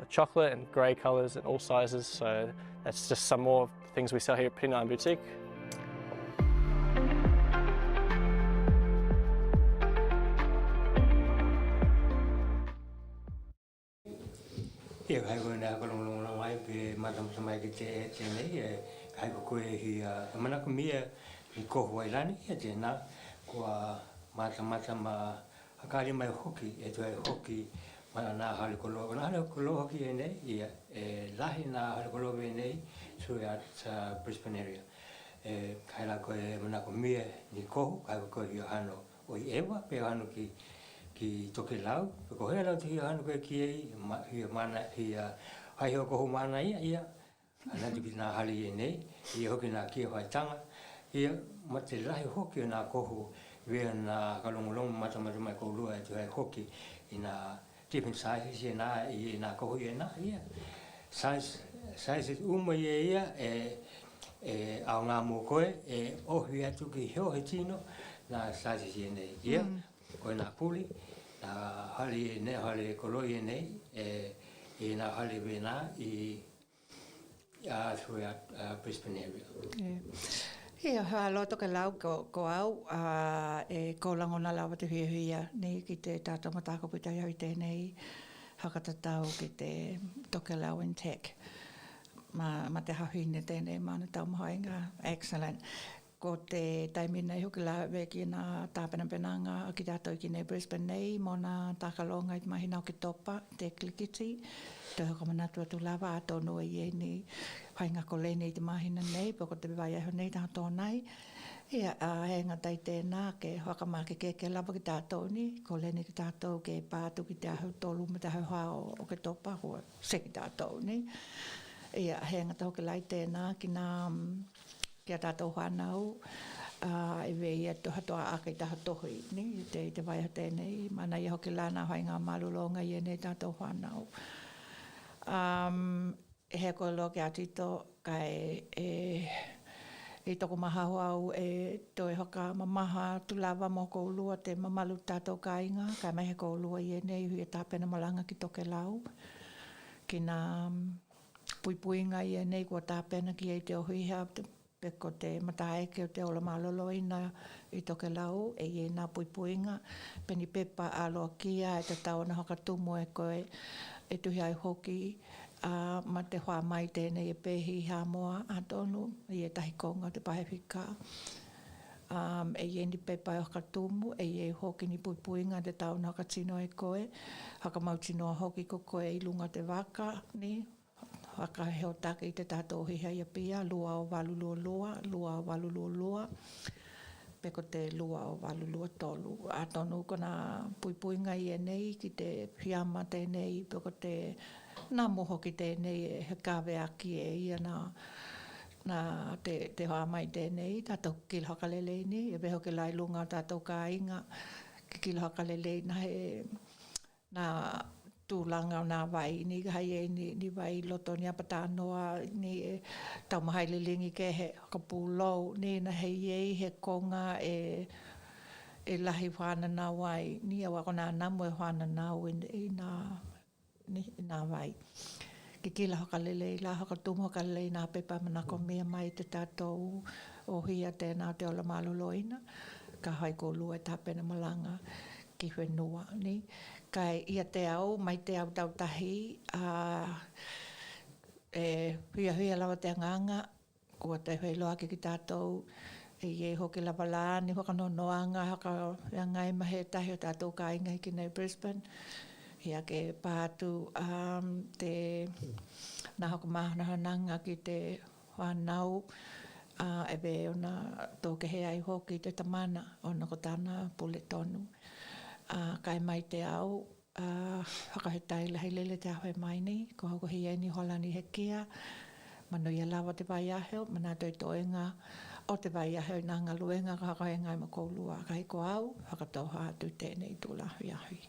chocolate and grey colors in all sizes, so that's just some more things we sell here at Tokelauan Boutique.
Ia kai koe nā kalongalonga mai pe matamata mai ki tēnei kai ko koe hi manako mia i kohu wailani ia tēnā kua matamata ma hakari mai hoki e toi hoki mana nā hale kolo. Nā hale kolo hoki e nei ia lahi nā hale kolo e nei sui at Brisbane area. Kai la koe manako mia ni kohu kai ko koe hi hano o i ewa pe hano ki Tokelau, ko hea lau te hi hano koe ki ei, hi mana, hi hai ho kohu mana ia, ana tuki nā hali e nei, i hoki nā kia whaitanga, ia ma te lahi hoki o nā kohu, wea nā kalongolongo matamata mai koulua e tu hai hoki i nā different sizes e nā kohu e nā, ia. Size sai se uma ia au ngā mō koe ohi atu ki heo he tino na sai se nei ia koe nā puli na hali ne hali koloi nei nā hali wena I through Brisbane area.
Ia, halo Tokelau ko au ko langona lawa te huia nei ki te tātou matako pita iau I tēnei hakatatau ki te Tokelauan tech. Ma te hawhine tēnei mana tau mahoinga. Excellent. Ko te taimina I hoki la weki nā tāpenapenanga ki tātou ki nei Brisbane nei mo nā tākalonga I mahina o ki topa te klikiti. Te hoko manatua tu lava a tōnu I ni whainga ko lene I te mahina nei poko te wai aho nei taha tōnai. Ia he ngatai tēnā ke whakamake ke lava ki tātou ni ko lene ki tātou ke pātu ki te aho tolu me te aho hao o ke topa hua se ki tātou ni. Ia he ngata hoki lai tēnā ki nā kia tātou whanau e wei e toha toa ake taha tohi ni te waiha tēnei mana I hoki lana hainga malulonga I nei tātou whanau. He koe lo ki atito kai e toko maha au toi hoka mamaha tulawa mo ko ulua te mamalu tātou kainga kai mai he ko ulua I nei hui e tāpena malanga ki Tokelau ki nā puipuinga I nei kua tāpena ki e te ohuiha peko te mataeke o te ola maloloina I Tokelau e nā puipuinga peni pepa aloa kia e te taona hoka tumu e koe e tuhi ai hoki ma te hoa mai tēnei e pehi ha moa a tonu I e tahi konga te Pasifika e ni pepa e hoka tumu e hoki ni puipuinga te taona hoka tino e koe haka mau tino hoki ko koe I lunga te waka ni waka heo taka I te tātou hiha I Apia, lua o walulua, peko te lua o walulua tolu. A tonu ko nā puipuinga I nei ki te whiama tēnei, peko te nā moho ki tēnei e he kawe aki e ia nā te hoa mai tēnei, tātou kilhakalele ni, e peho ke lai lunga tātou ka inga, ki kilhakalele na he nā tūlanga o nā wai ni hai e ni wai loto ni apatanoa ni tau mahaile lingi ke he kapulou ni na hei e he konga e lahi whana nā wai ni awa ko nā namu e whana nāu I nā wai ki kila hokalele la hokatumu hokalele nā pepa manako mea mai te tātou o hia tēnā te ola maloloina ka hai ko lua e tāpena malanga ki whenua ni kai ia te au, mai te au tautahi, huia lawa te anganga, kua te hui loa ki tātou, e hoki lawa lāni, hoka no noanga, hoka ngai mahe tahi o tātou ka inga ki nei Brisbane, ia ke pātu te nā hoka mahana hananga ki te whanau, ebe ona tōke he ai hoki te tamana, ona ko tāna pule tonu. Kai mai te au, whakahetai lahi lele te awe mai ni, ko hoko hi ni holani he kia, mano ia lawa te vai aheo, mana toi toenga o te vai aheo nā ngā luenga, ka haka he ngai makoulua, ka hiko au, whakatau hātu tēnei tū lahi ahui.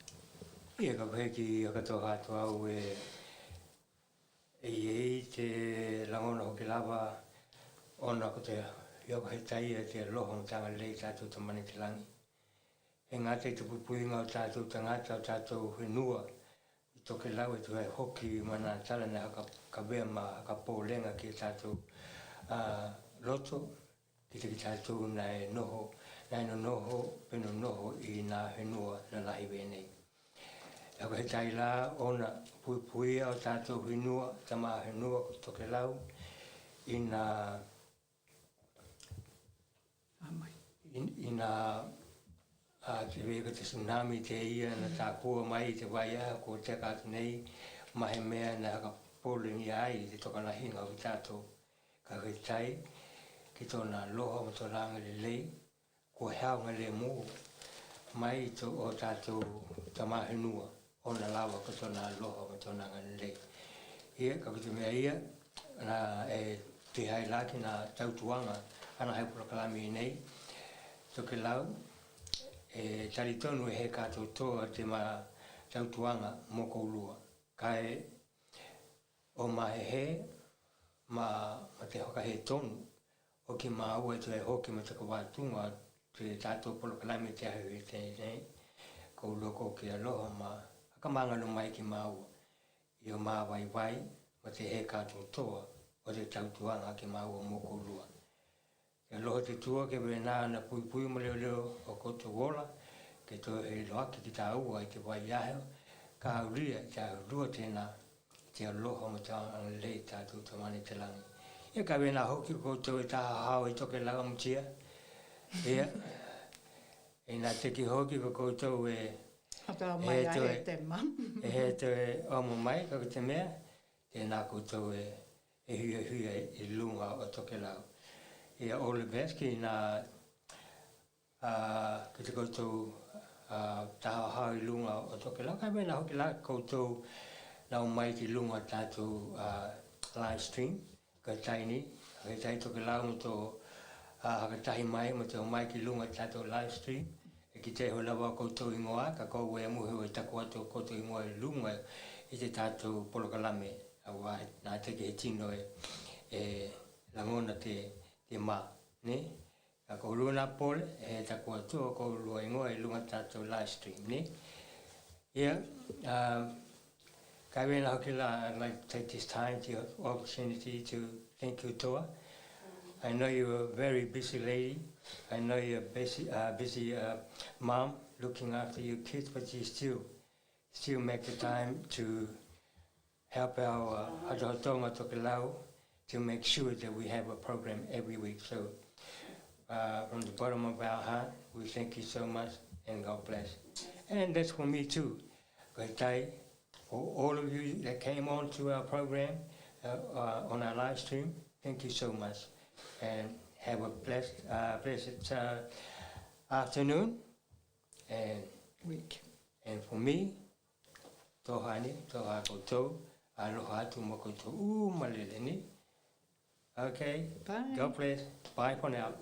Ia ka koe ki whakatau hātu au te langona hoki lawa, ona ko te whakahetai te loho tanga lei tātou te mani te langi. E ngā te pupuinga o tātou tangata o tātou whenua I Tokelau e tuai hoki mana talana ka wea ma ka pōlenga ki tātou loto ki te ki tātou nai noho peno noho I nā whenua na lahi wenei. E hako he tai la ona pupuia o tātou whenua, tama whenua ko Tokelau I nā te weka te tsunami te ia na tā kua mai te waia ko te kātu nei mahe mea na haka pōlengi ai te tokanahinga o tātou ka hui tai ki tōna loha mo tōna anga le lei ko heaunga le mō mai to o tātou tamahenua o na lawa ko tōna loha mo tōna anga le lei. Ia ka kutu mea ia na te hai laki na tautuanga ana hai proklami nei Tokelau tari tonu he kātou toa te ma tautuanga moko ulua. Kai o mahe he ma te hoka he tonu, o ki ma ua tu e hoki ma te kawatunga, te tātou polokalame te ahu e tēnei, ko loko ki aloha ma, haka mangalo mai ki ma ua, i o mā vai vai, ma te he kātou toa, o te tautuanga ki ma ua moko lua. Ke aloha te tua ke we nā na pui pui ma leo leo o koutou wola, ke to he loaki ki tā ua i te vai aheo, ka auria te aurua tēnā, te aloha ma te angalei tātou te mani te langi. Ia ka we nā hoki koutou e taha hao i Tokelau mutia. Ia, e nā teki hoki ko koutou e
Ata mai ai te mam.
e he te omo mai ka te mea, e nā koutou e hia hia i lunga o Tokelau. Ia all the best ki nā ki te koutou taha hao i lunga o Tokelau. Ka we nā hoki la koutou nau mai ki lunga tātou live stream, ka taini, ka tai Tokelau mo tō hakatahi mai mo te mai ki lunga tātou live stream. E ki te ho lawa koutou ingoa, ka kou e muhi o taku atu koutou ingoa i lunga i te tātou polokalame. Awa nā teke he tino e langona te mā, ne? Ka kou lua nā pole, e taku atu o kou lua ingoa i lunga tātou live stream, ne? Ia, ka wena hoki la, I'd like to take this time, the opportunity to thank you, Toa. I know you're a very busy lady. I know you're a busy mom looking after your kids, but you still make the time to help our Fatofatoga Tokelau to make sure that we have a program every week. So from the bottom of our heart, we thank you so much and God bless. And that's for me too. For all of you that came on to our program on our live stream, thank you so much. And have a blessed afternoon and week. And for me, tohani, toha koutou, aloha atu mo koutou maleleni. Okay, bye. God bless. Bye for now.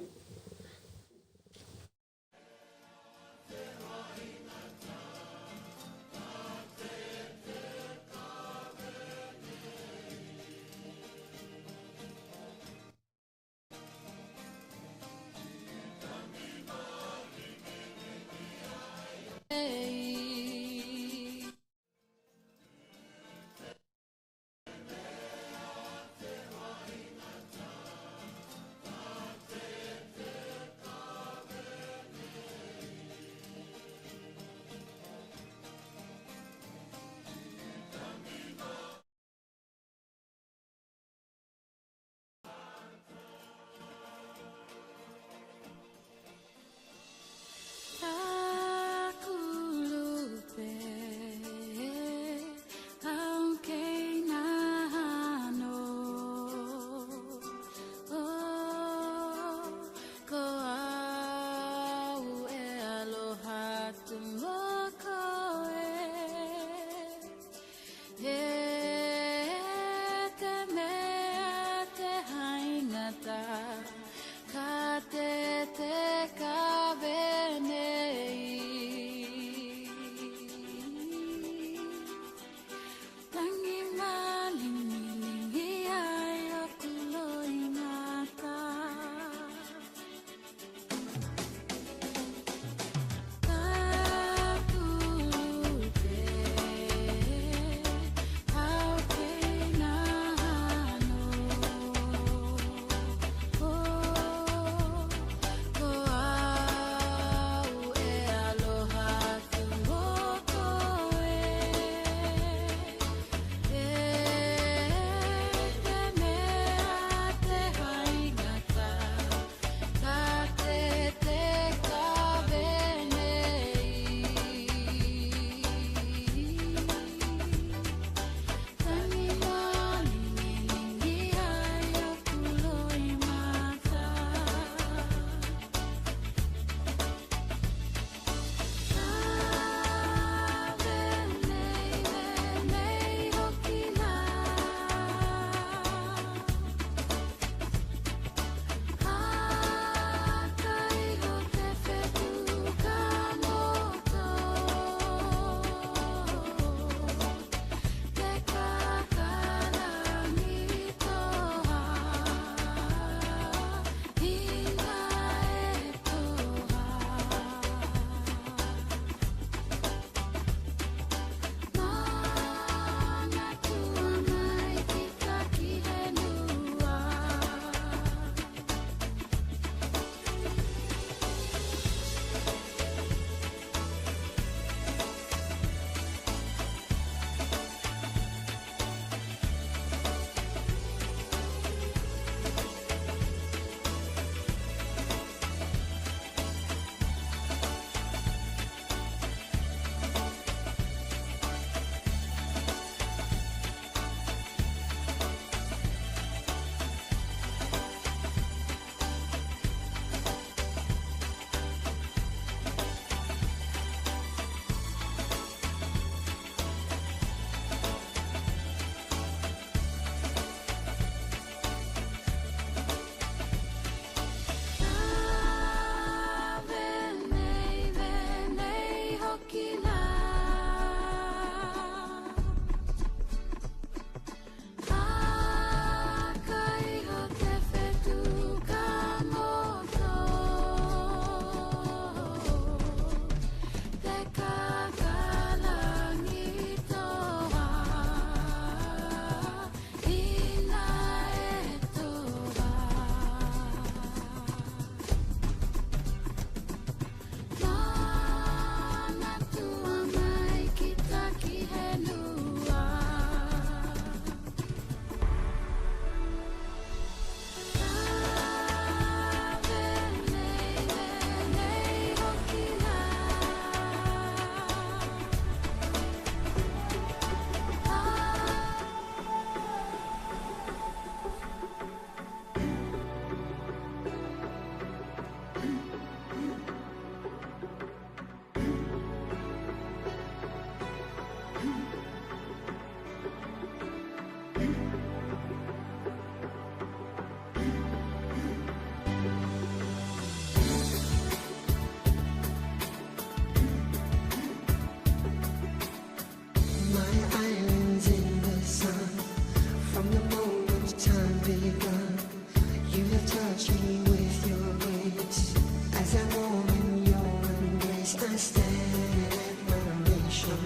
touch me with your grace. As I warm in your embrace, I stand in admiration of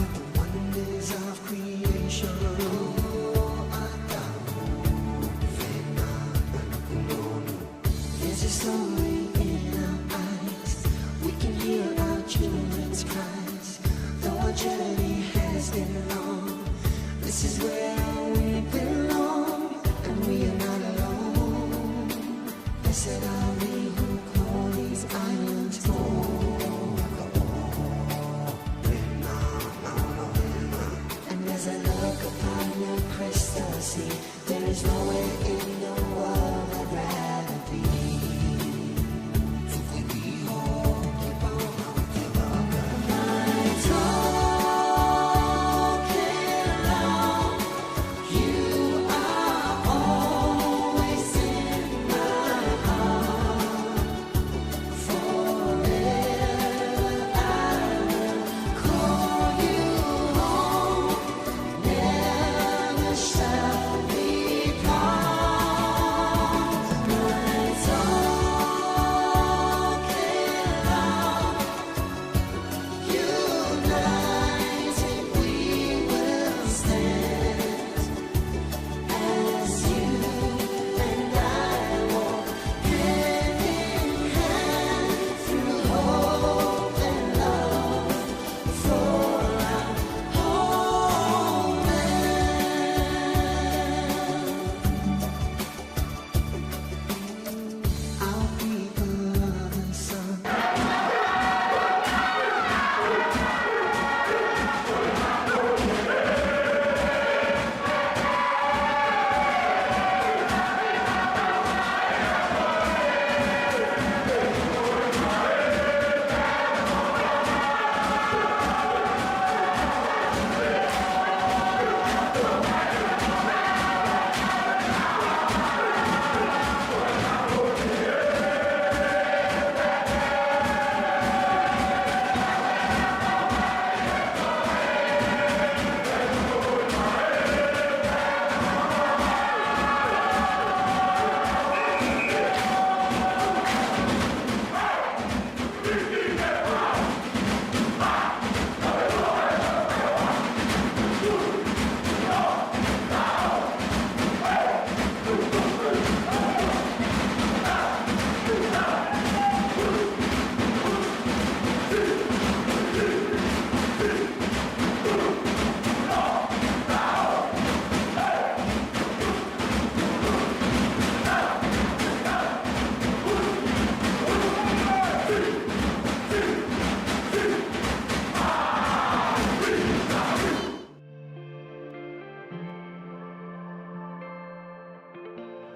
the wonders of creation. There's a story in our eyes. We can hear our children's cries. Though our journey has been long, this is where we belong, and we are not alone. Blessed are we who call these islands home. And as I look upon your crystal sea, there is nowhere in the world I'd rather be.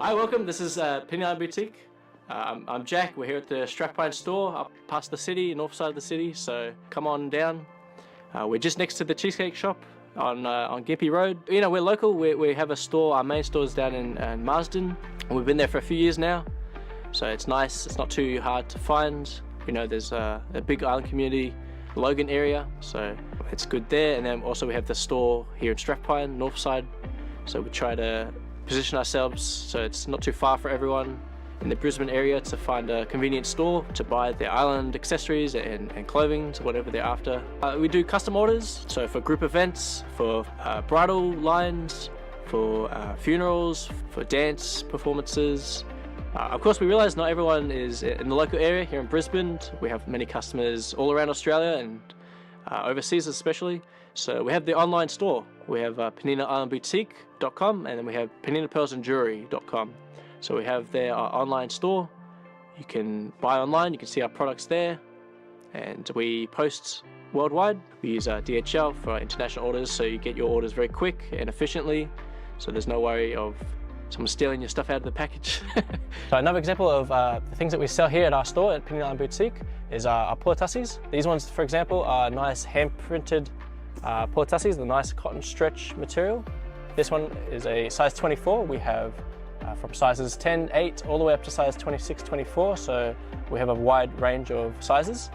Hi, welcome. This is Tokelau Boutique. I'm Jack. We're here at the Strapline store up past the city, north side of the city. So come on down. We're just next to the cheesecake shop on Gympie Road. You know, we're local. We have a store. Our main store is down in Marsden. And we've been there for a few years now. So it's nice. It's not too hard to find. You know, there's a big island community, Logan area. So it's good there. And then also we have the store here in Strathpine, north side. So we try to position ourselves so it's not too far for everyone in the Brisbane area to find a convenient store to buy their island accessories and clothing, so whatever they're after. We do custom orders, so for group events, for bridal lines, for funerals, for dance performances. Of course, we realise not everyone is in the local area here in Brisbane. We have many customers all around Australia and overseas especially. So we have the online store. We have PeninaIslandBoutique.com and then we have PeninaPearlsandJewelry.com. So we have their online store. You can buy online, you can see our products there. And we post worldwide. We use DHL for our international orders, so you get your orders very quick and efficiently. So there's no worry of someone stealing your stuff out of the package. So another example of the things that we sell here at our store at Tokelau Boutique is our puatassis. These ones, for example, are nice hand-printed puatassis, the nice cotton stretch material. This one is a size 24. We have from sizes 10, 8, all the way up to size 26, 24. So we have a wide range of sizes.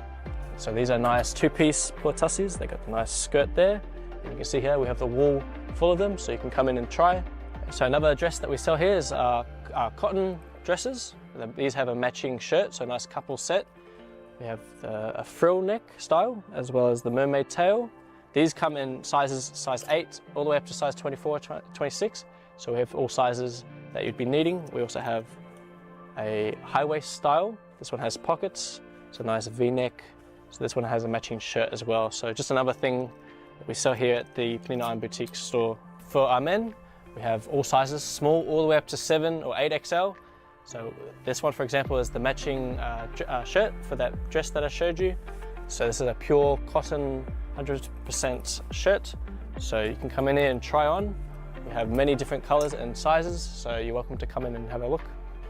So these are nice two-piece puatassis. They got the nice skirt there. And you can see here we have the wool full of them, so you can come in and try So another dress that we sell here is our cotton dresses. These have a matching shirt, so a nice couple set. We have a frill neck style as well as the mermaid tail. These come in sizes size 8 all the way up to size 24, 26. So we have all sizes that you'd be needing. We also have a high waist style. This one has pockets, so nice V-neck. So this one has a matching shirt as well. So just another thing that we sell here at the Tokelauan boutique store. For our men, we have all sizes, small all the way up to 7 or 8XL. So this one, for example, is the matching shirt for that dress that I showed you. So this is a pure cotton 100% shirt. So you can come in here and try on. We have many different colors and sizes, so you're welcome to come in and have a look.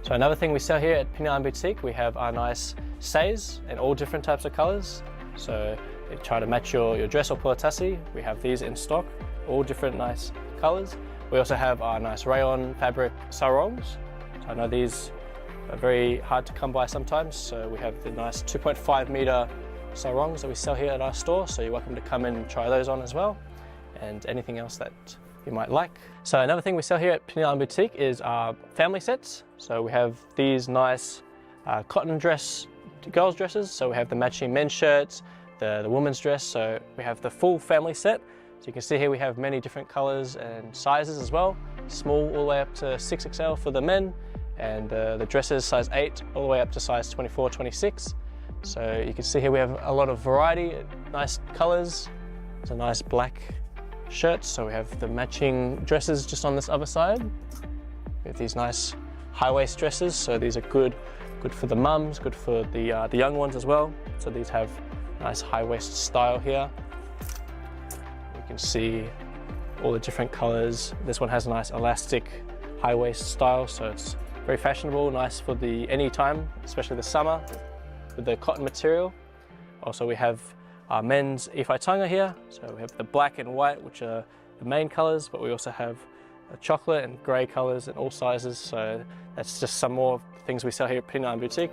So another thing we sell here at Tokelauan Boutique, we have our nice stays in all different types of colors. So you try to match your dress or puatasi. We have these in stock, all different nice colors. We also have our nice rayon fabric sarongs. I know these are very hard to come by sometimes, so we have the nice 2.5 meter sarongs that we sell here at our store, so you're welcome to come in and try those on as well, and anything else that you might like. So another thing we sell here at Tokelauan Boutique is our family sets. So we have these nice cotton dress, girls dresses, so we have the matching men's shirts, the women's dress, so we have the full family set. So you can see here we have many different colors and sizes as well, small all the way up to 6XL for the men, and the dresses size 8 all the way up to size 24, 26. So you can see here we have a lot of variety, nice colors. There's a nice black shirt, so we have the matching dresses just on this other side. We have these nice high waist dresses, so these are good for the mums, good for the young ones as well. So these have nice high waist style here. You can see all the different colors. This one has a nice elastic high waist style, so it's very fashionable, nice for any time, especially the summer, with the cotton material. Also we have our men's iwhaitanga here, so we have the black and white, which are the main colors, but we also have chocolate and grey colors in all sizes, so that's just some more things we sell here at Tokelauan Boutique.